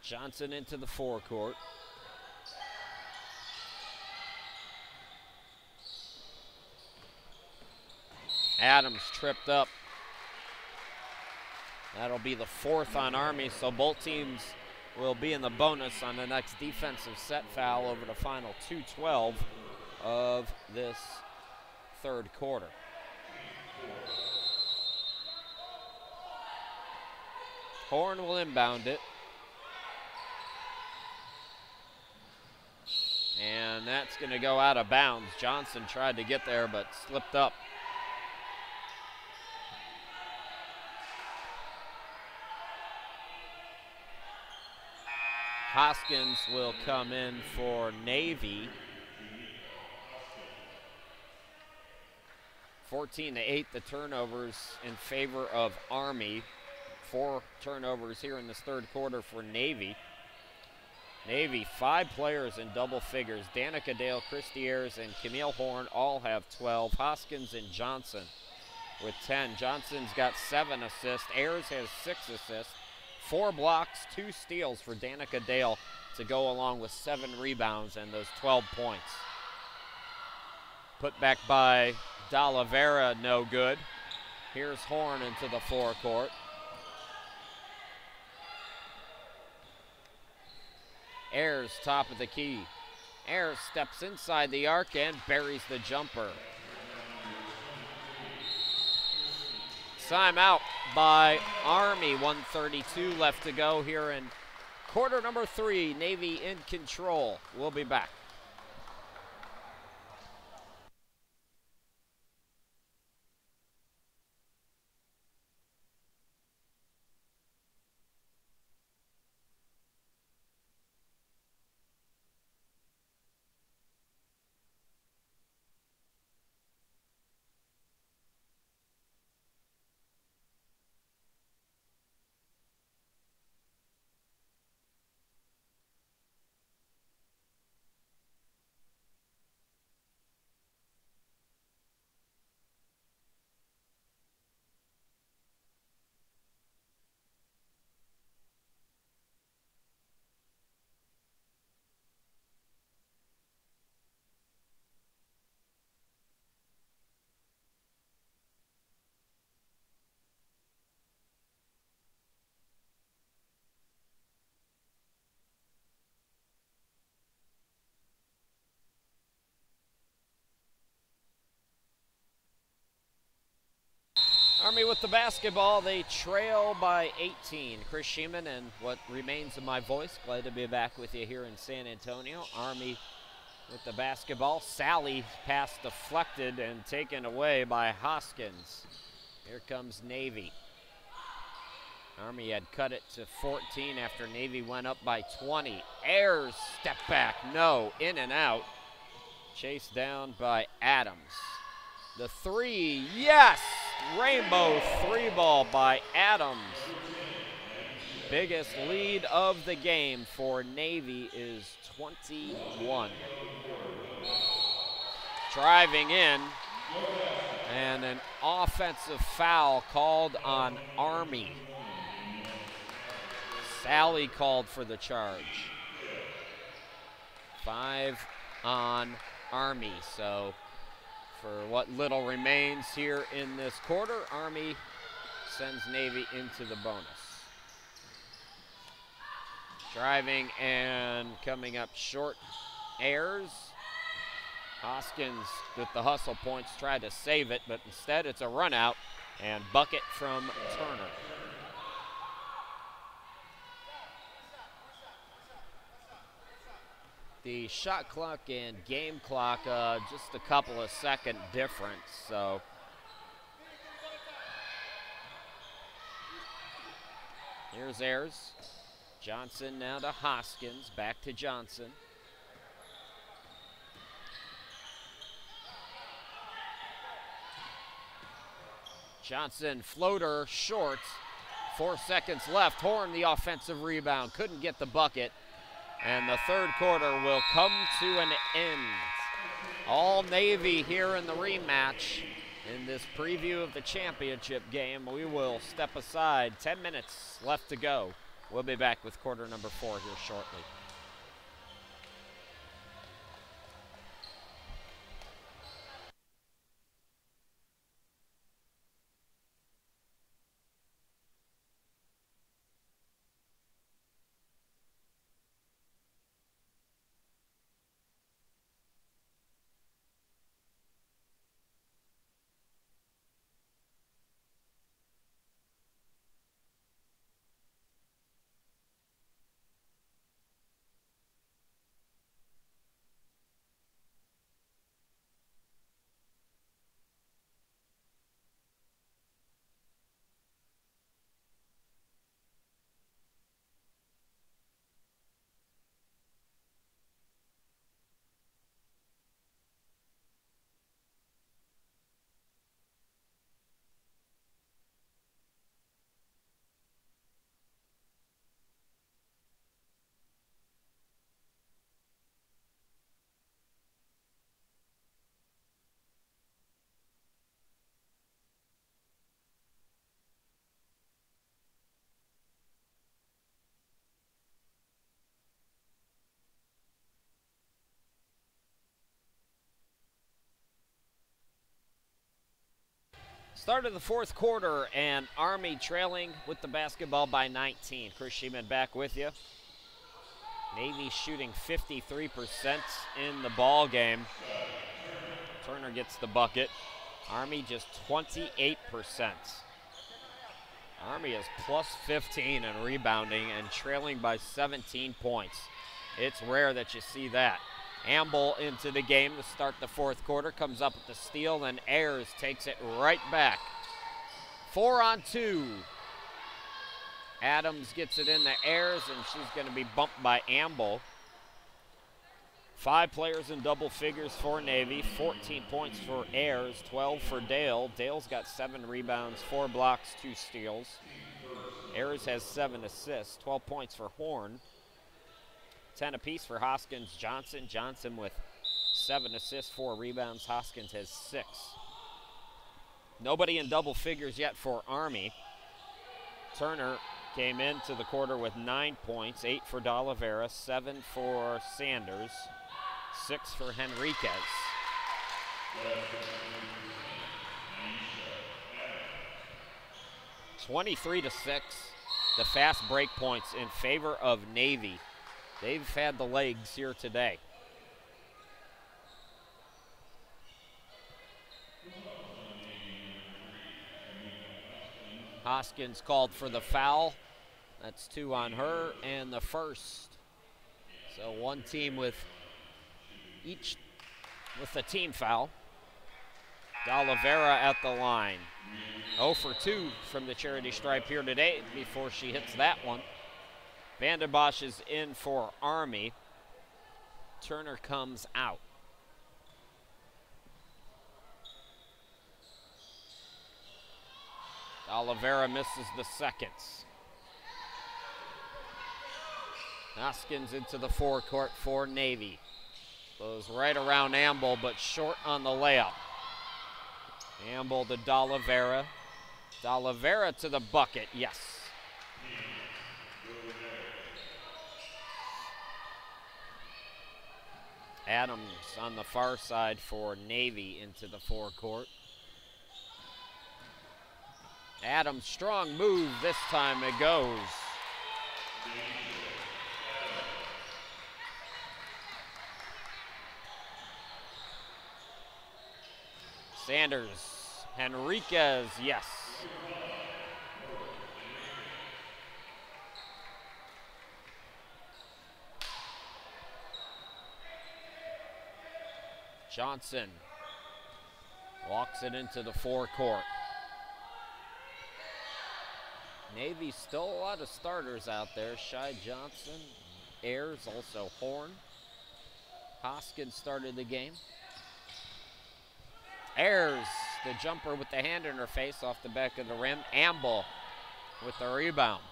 Johnson into the forecourt. Adams tripped up. That'll be the fourth on Army, so both teams will be in the bonus on the next defensive set foul over the final 2:12 of this third quarter. Horn will inbound it. And that's going to go out of bounds. Johnson tried to get there but slipped up. Hoskins will come in for Navy. 14-8, the turnovers in favor of Army. 4 turnovers here in this third quarter for Navy. Navy, 5 players in double figures. Danica Dale, Christy Ayers, and Camille Horn all have 12. Hoskins and Johnson with 10. Johnson's got 7 assists. Ayers has 6 assists. 4 blocks, 2 steals for Danica Dale to go along with 7 rebounds and those 12 points. Put back by D'Oliveira, no good. Here's Horn into the forecourt. Ayers, top of the key. Ayers steps inside the arc and buries the jumper. Timeout by Army, 1:32 left to go here in quarter number 3. Navy in control. We'll be back. Army with the basketball. They trail by 18. Chris Sheeman and what remains of my voice. Glad to be back with you here in San Antonio. Army with the basketball. Sally pass deflected and taken away by Hoskins. Here comes Navy. Army had cut it to 14 after Navy went up by 20. Ayers, step back, no, in and out. Chased down by Adams. The three, yes! Rainbow three ball by Adams. Biggest lead of the game for Navy is 21. Driving in, and an offensive foul called on Army. Sally called for the charge. 5 on Army, so for what little remains here in this quarter, Army sends Navy into the bonus. Driving and coming up short, Ayers. Hoskins with the hustle points tried to save it, but instead it's a run out and bucket from Turner. The shot clock and game clock, just a couple of second difference, so. Here's Ayers. Johnson now to Hoskins, back to Johnson. Johnson, floater, short. 4 seconds left. Horn, the offensive rebound, couldn't get the bucket. And the third quarter will come to an end. All Navy here in the rematch. In this preview of the championship game, we will step aside. 10 minutes left to go. We'll be back with quarter number 4 here shortly. Start of the fourth quarter, and Army trailing with the basketball by 19. Chris Sheeman back with you. Navy shooting 53% in the ball game. Turner gets the bucket. Army just 28%. Army is plus 15 in rebounding and trailing by 17 points. It's rare that you see that. Amble into the game to start the fourth quarter, comes up with the steal, and Ayers takes it right back. 4 on 2. Adams gets it in the Ayers, and she's going to be bumped by Amble. 5 players in double figures for Navy, 14 points for Ayers, 12 for Dale. Dale's got 7 rebounds, 4 blocks, 2 steals. Ayers has 7 assists, 12 points for Horn. 10 apiece for Hoskins, Johnson. Johnson with 7 assists, 4 rebounds. Hoskins has 6. Nobody in double figures yet for Army. Turner came into the quarter with 9 points, 8 for D'Oliveira, 7 for Sanders, 6 for Henriquez. (23-6). The fast break points in favor of Navy. They've had the legs here today. Hoskins called for the foul. That's 2 on her and the first. So one team with a team foul. D'Oliveira at the line. 0 for 2 from the charity stripe here today before she hits that one. Vanden Bosch is in for Army. Turner comes out. D'Oliveira misses the seconds. Hoskins into the forecourt for Navy. Goes right around Amble, but short on the layup. Amble to D'Oliveira. D'Oliveira to the bucket, yes. Adams on the far side for Navy into the forecourt. Adams, strong move, this time it goes. Sanders, Henriquez, yes. Johnson walks it into the forecourt. Navy still a lot of starters out there. Shy Johnson, Ayers, also Horn. Hoskins started the game. Ayers, the jumper with the hand in her face off the back of the rim. Amble with the rebound.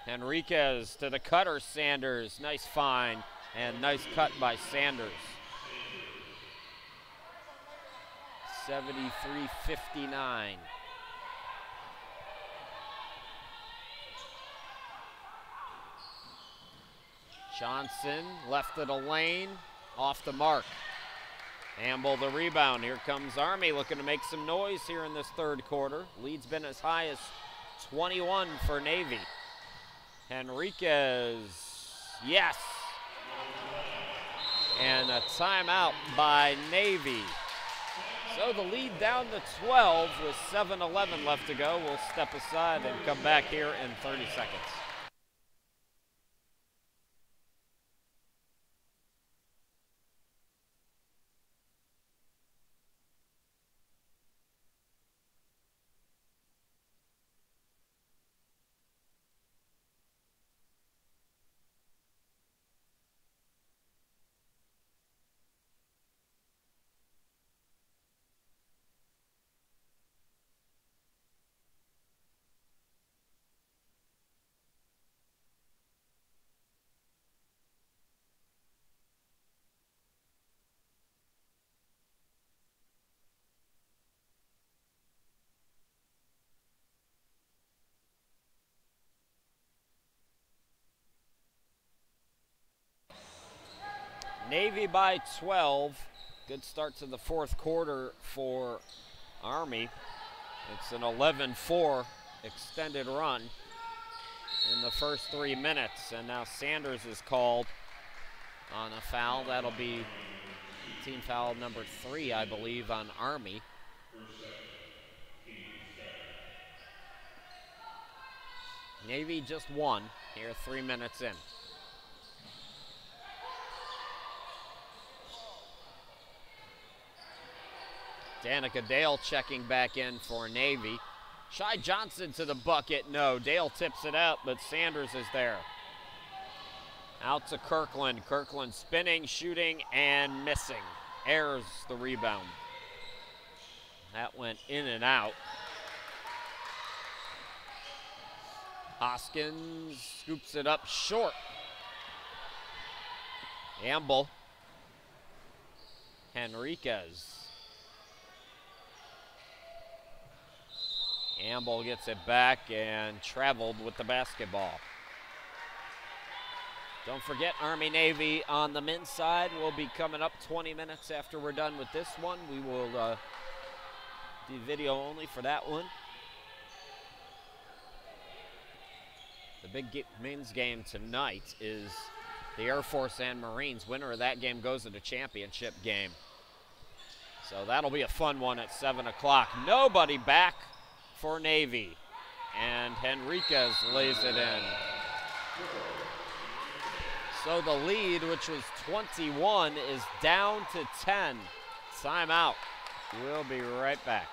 Henriquez to the cutter, Sanders. Nice find and nice cut by Sanders. 73-59. Johnson left of the lane, off the mark. Amble the rebound. Here comes Army looking to make some noise here in this third quarter. Lead's been as high as 21 for Navy. Henriquez, yes. And a timeout by Navy. So the lead down to 12 with 7:11 left to go. We'll step aside and come back here in 30 seconds. Navy by 12. Good start to the fourth quarter for Army. It's an 11-4 extended run in the first 3 minutes. And now Sanders is called on a foul. That'll be team foul number 3, I believe, on Army. Navy just won here 3 minutes in. Danica Dale checking back in for Navy. Shy Johnson to the bucket. No, Dale tips it out, but Sanders is there. Out to Kirkland. Kirkland spinning, shooting, and missing. Ayers the rebound. That went in and out. Hoskins scoops it up short. Amble. Henriquez. Amble gets it back and traveled with the basketball. Don't forget, Army-Navy on the men's side will be coming up 20 minutes after we're done with this one. We will do video only for that one. The big men's game tonight is the Air Force and Marines. Winner of that game goes to the championship game. So that'll be a fun one at 7 o'clock. Nobody back for Navy. And Henriquez lays it in. So the lead, which was 21, is down to 10. Timeout. We'll be right back.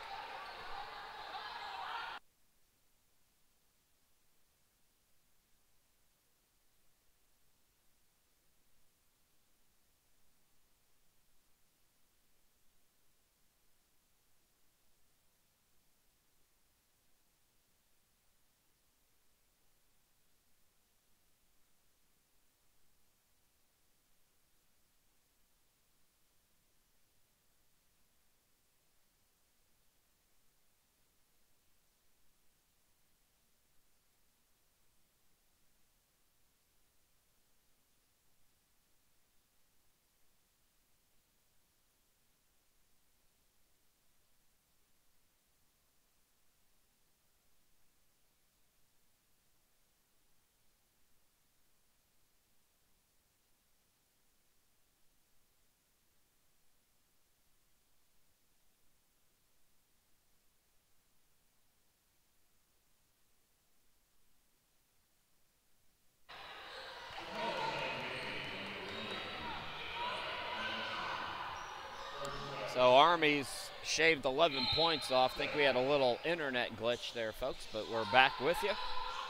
So Army's shaved 11 points off. Think we had a little internet glitch there, folks, but we're back with you.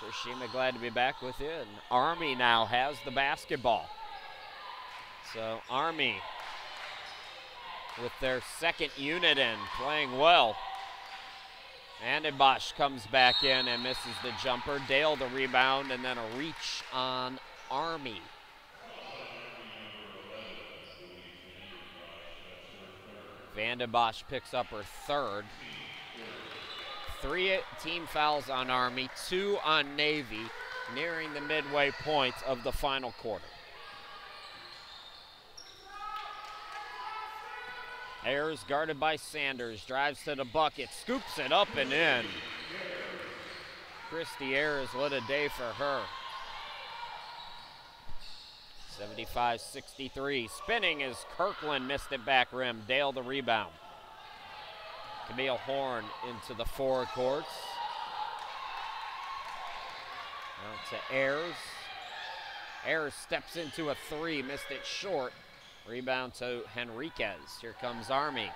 Hiroshima, glad to be back with you. And Army now has the basketball. So Army with their second unit in, playing well. Vandenbosch comes back in and misses the jumper. Dale the rebound, and then a reach on Army. Vandenbosch picks up her third. 3 team fouls on Army, 2 on Navy, nearing the midway point of the final quarter. Ayers guarded by Sanders, drives to the bucket, scoops it up and in. Christy Ayers, what a day for her. 75-63. Spinning as Kirkland missed it back rim. Dale the rebound. Camille Horn into the forward courts. Out to Ayers. Ayers steps into a three, missed it short. Rebound to Henriquez. Here comes Army.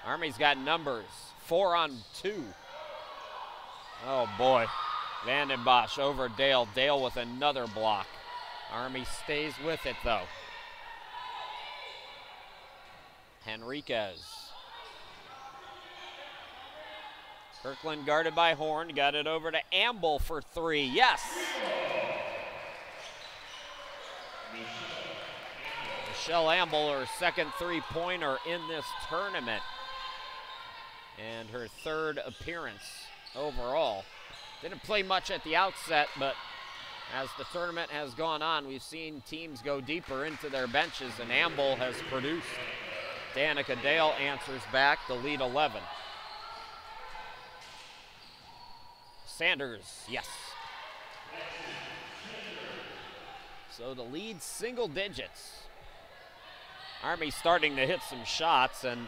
Army's got numbers. 4 on 2. Oh boy. Vandenbosch over Dale. Dale with another block. Army stays with it though. Henriquez. Kirkland guarded by Horn. Got it over to Amble for 3. Yes! Michelle Amble, her second three-pointer in this tournament. And her third appearance overall. Didn't play much at the outset, but as the tournament has gone on, we've seen teams go deeper into their benches, and Amble has produced. Danica Dale answers back, the lead 11. Sanders, yes. So the lead single digits. Army starting to hit some shots, and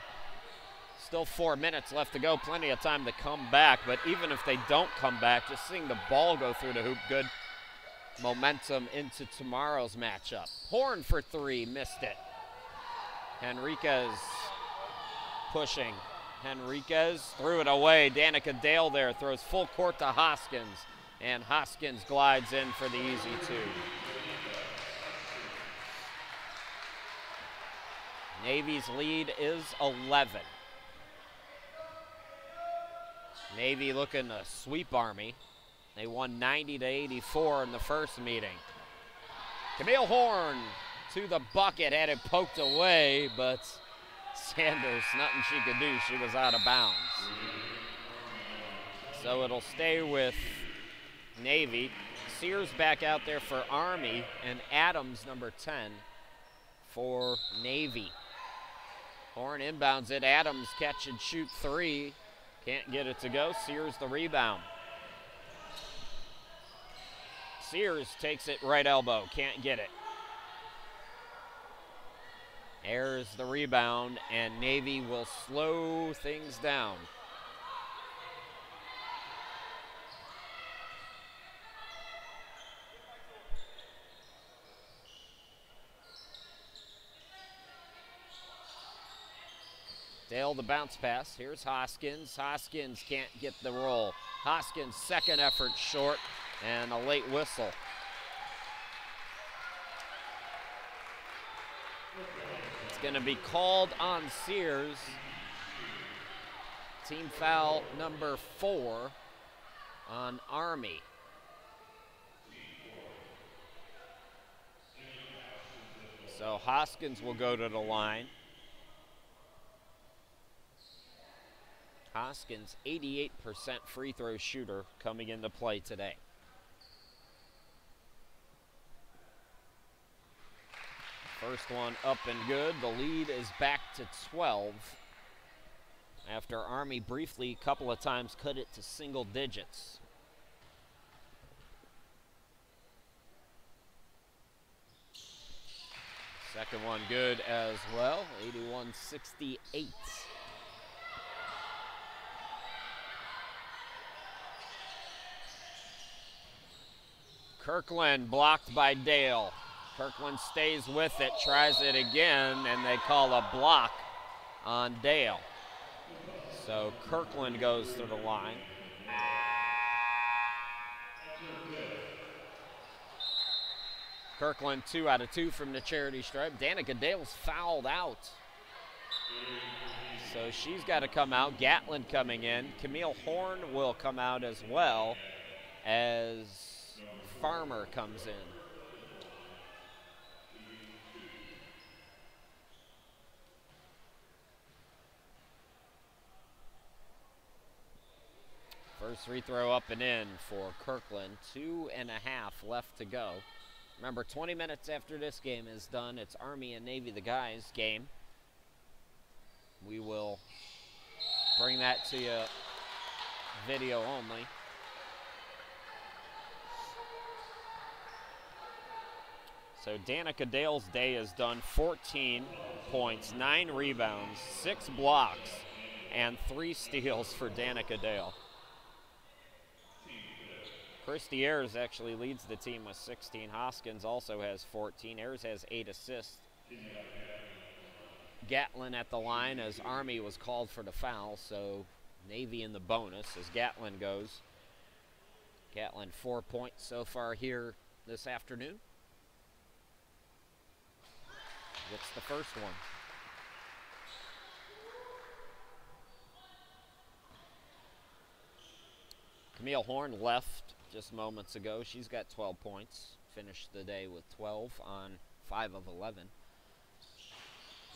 still 4 minutes left to go. Plenty of time to come back, but even if they don't come back, just seeing the ball go through the hoop, good momentum into tomorrow's matchup. Horn for 3, missed it. Henriquez pushing. Henriquez threw it away. Danica Dale there throws full court to Hoskins, and Hoskins glides in for the easy 2. Navy's lead is 11. Navy looking to sweep Army. They won 90-84 in the first meeting. Camille Horn to the bucket, had it poked away, but Sanders, nothing she could do. She was out of bounds. So it'll stay with Navy. Sears back out there for Army, and Adams, number 10, for Navy. Horn inbounds it. Adams catch and shoot 3. Can't get it to go. Sears the rebound. Sears takes it right elbow. Can't get it. Ayers the rebound, and Navy will slow things down. Dale the bounce pass. Here's Hoskins. Hoskins can't get the roll. Hoskins' second effort short, and a late whistle. It's going to be called on Sears. Team foul number 4 on Army. So Hoskins will go to the line. Hoskins, 88% free throw shooter coming into play today. First one up and good. The lead is back to 12 after Army briefly a couple of times cut it to single digits. Second one good as well, 81-68. Kirkland blocked by Dale. Kirkland stays with it, tries it again, and they call a block on Dale. So Kirkland goes to the line. Kirkland 2 out of 2 from the charity stripe. Danica Dale's fouled out. So she's got to come out. Gatlin coming in. Camille Horn will come out as well as Farmer comes in. First free throw up and in for Kirkland. 2.5 left to go. Remember, 20 minutes after this game is done, it's Army and Navy the guys game. We will bring that to you video only. So Danica Dale's day is done. 14 points, 9 rebounds, 6 blocks, and 3 steals for Danica Dale. Christy Ayers actually leads the team with 16. Hoskins also has 14. Ayers has 8 assists. Gatlin at the line as Army was called for the foul, so Navy in the bonus as Gatlin goes. Gatlin 4 points so far here this afternoon. Gets the first one. Camille Horn left just moments ago. She's got 12 points. Finished the day with 12 on 5 of 11.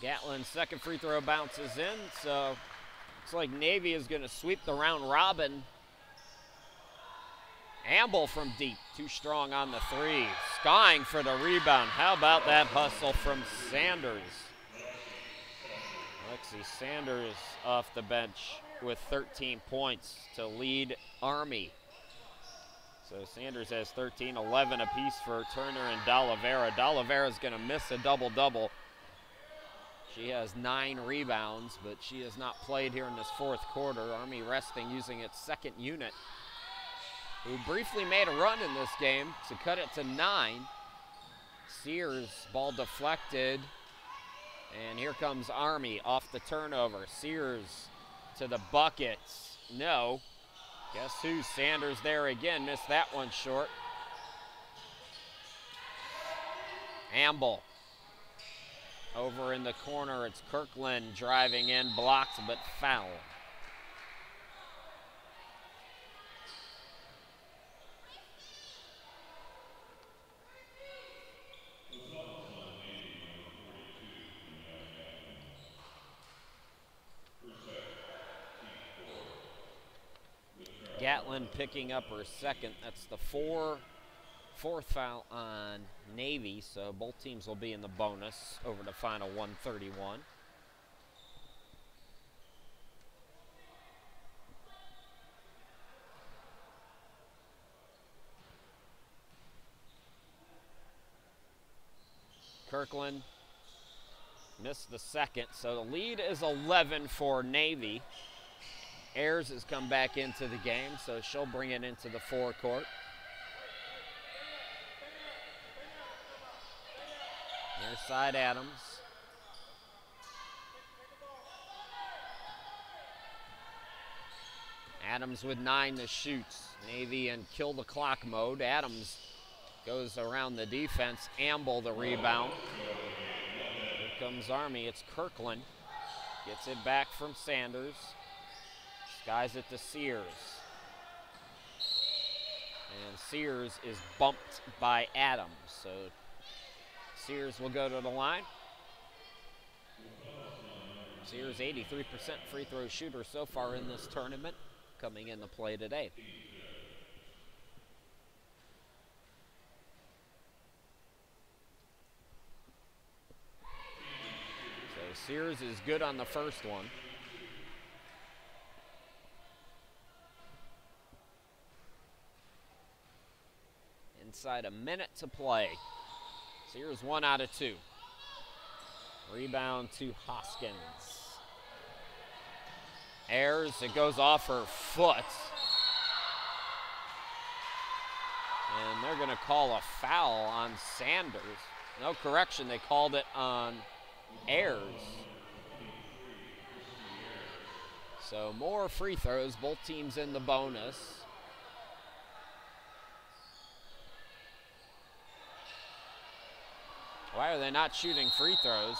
Gatlin's second free throw bounces in, so looks like Navy is going to sweep the round robin. Amble from deep, too strong on the 3. Skying for the rebound. How about that hustle from Sanders? Lexi Sanders off the bench with 13 points to lead Army. So Sanders has 13, 11 apiece for Turner and D'Oliveira. D'Oliveira's going to miss a double-double. She has 9 rebounds, but she has not played here in this fourth quarter. Army resting, using its second unit, who briefly made a run in this game to cut it to 9. Sears, ball deflected, and here comes Army off the turnover. Sears to the buckets. No. Guess who? Sanders there again. Missed that one short. Amble. Over in the corner, it's Kirkland driving in, blocked but foul. Gatlin picking up her second. That's the fourth foul on Navy, so both teams will be in the bonus over the final 131. Kirkland Missed the second, so the lead is 11 for Navy. Ayers has come back into the game, so she'll bring it into the forecourt. Near side Adams. Adams with 9 to shoot. Navy in kill the clock mode. Adams goes around the defense. Amble the rebound. Here comes Army. It's Kirkland. Gets it back from Sanders. Skies it to Sears. And Sears is bumped by Adams. So Sears will go to the line. Sears 83% free throw shooter so far in this tournament, coming into play today. So Sears is good on the first one. Inside a minute to play. Sears 1 out of 2. Rebound to Hoskins. Ayers, it goes off her foot. And they're going to call a foul on Sanders. No correction, they called it on Ayers. So more free throws, both teams in the bonus. Why are they not shooting free throws?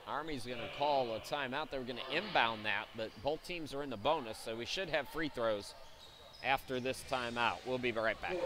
Army's going to call a timeout. They were going to inbound that, but both teams are in the bonus, so we should have free throws after this timeout. We'll be right back.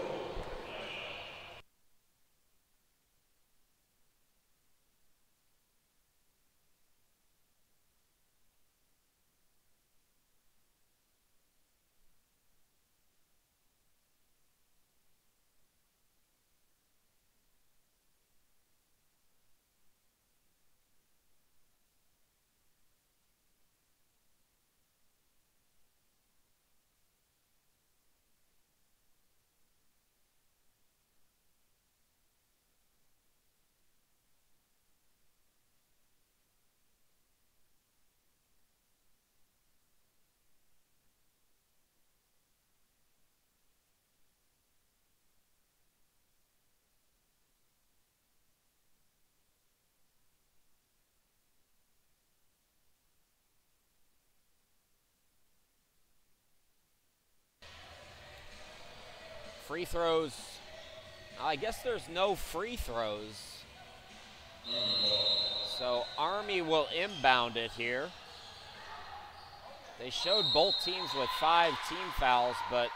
Free throws. I guess there's no free throws. So Army will inbound it here. They showed both teams with 5 team fouls, but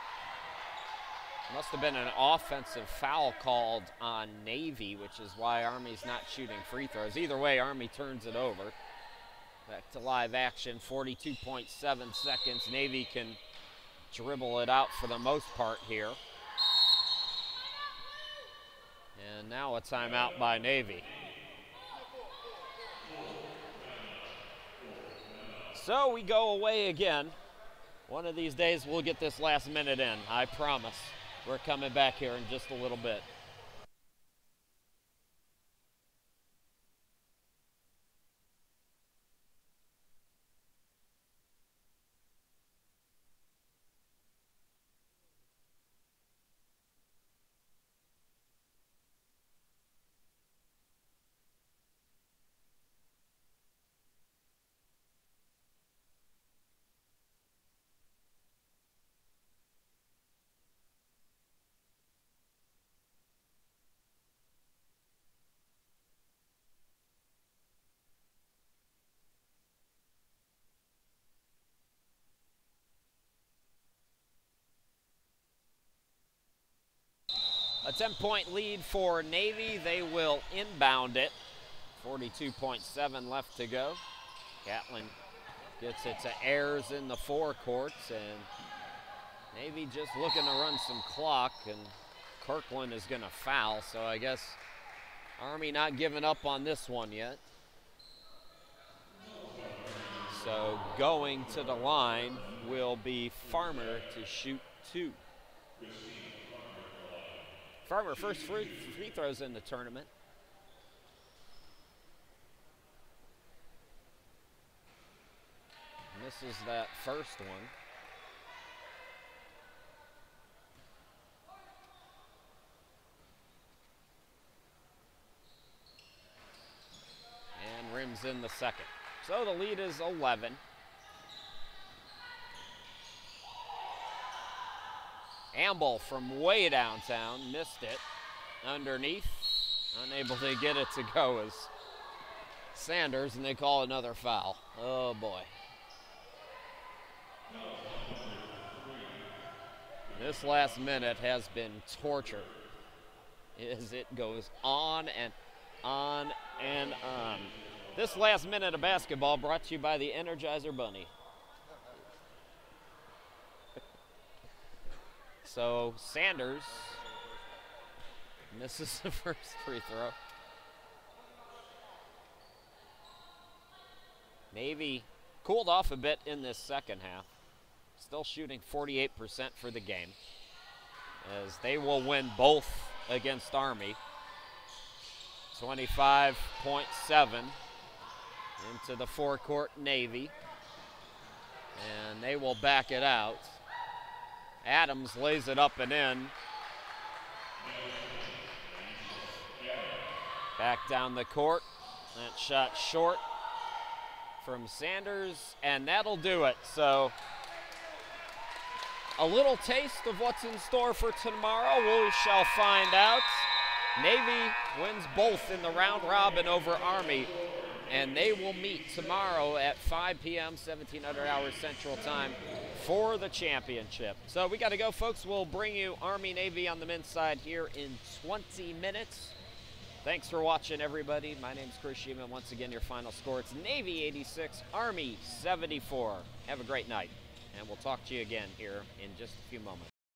must have been an offensive foul called on Navy, which is why Army's not shooting free throws. Either way, Army turns it over. Back to live action, 42.7 seconds. Navy can dribble it out for the most part here. And now a timeout by Navy. So we go away again. One of these days we'll get this last minute in, I promise. We're coming back here in just a little bit. A 10-point lead for Navy. They will inbound it. 42.7 left to go. Catlin gets it to Ayers in the forecourts, and Navy just looking to run some clock, and Kirkland is going to foul, so I guess Army not giving up on this one yet. So going to the line will be Farmer to shoot 2. Farmer first free throws in the tournament. misses that first one. And rims in the second. So the lead is 11. Amble from way downtown, missed it. Underneath, unable to get it to go as Sanders, and they call another foul. Oh boy. This last minute has been torture as it goes on and on and on. This last minute of basketball brought to you by the Energizer Bunny. So Sanders misses the first free throw. Navy cooled off a bit in this second half. Still shooting 48% for the game, as they will win both against Army. 25.7 into the forecourt Navy, and they will back it out. Adams lays it up and in. Back down the court. That shot short from Sanders, and that'll do it. So a little taste of what's in store for tomorrow. We shall find out. Navy wins both in the round robin over Army, and they will meet tomorrow at 5 p.m. 1700 hours Central Time for the championship. So we got to go, folks. We'll bring you Army-Navy on the men's side here in 20 minutes. Thanks for watching, everybody. My name's Chris Sheeman. Once again, your final score, it's Navy 86, Army 74. Have a great night, and we'll talk to you again here in just a few moments.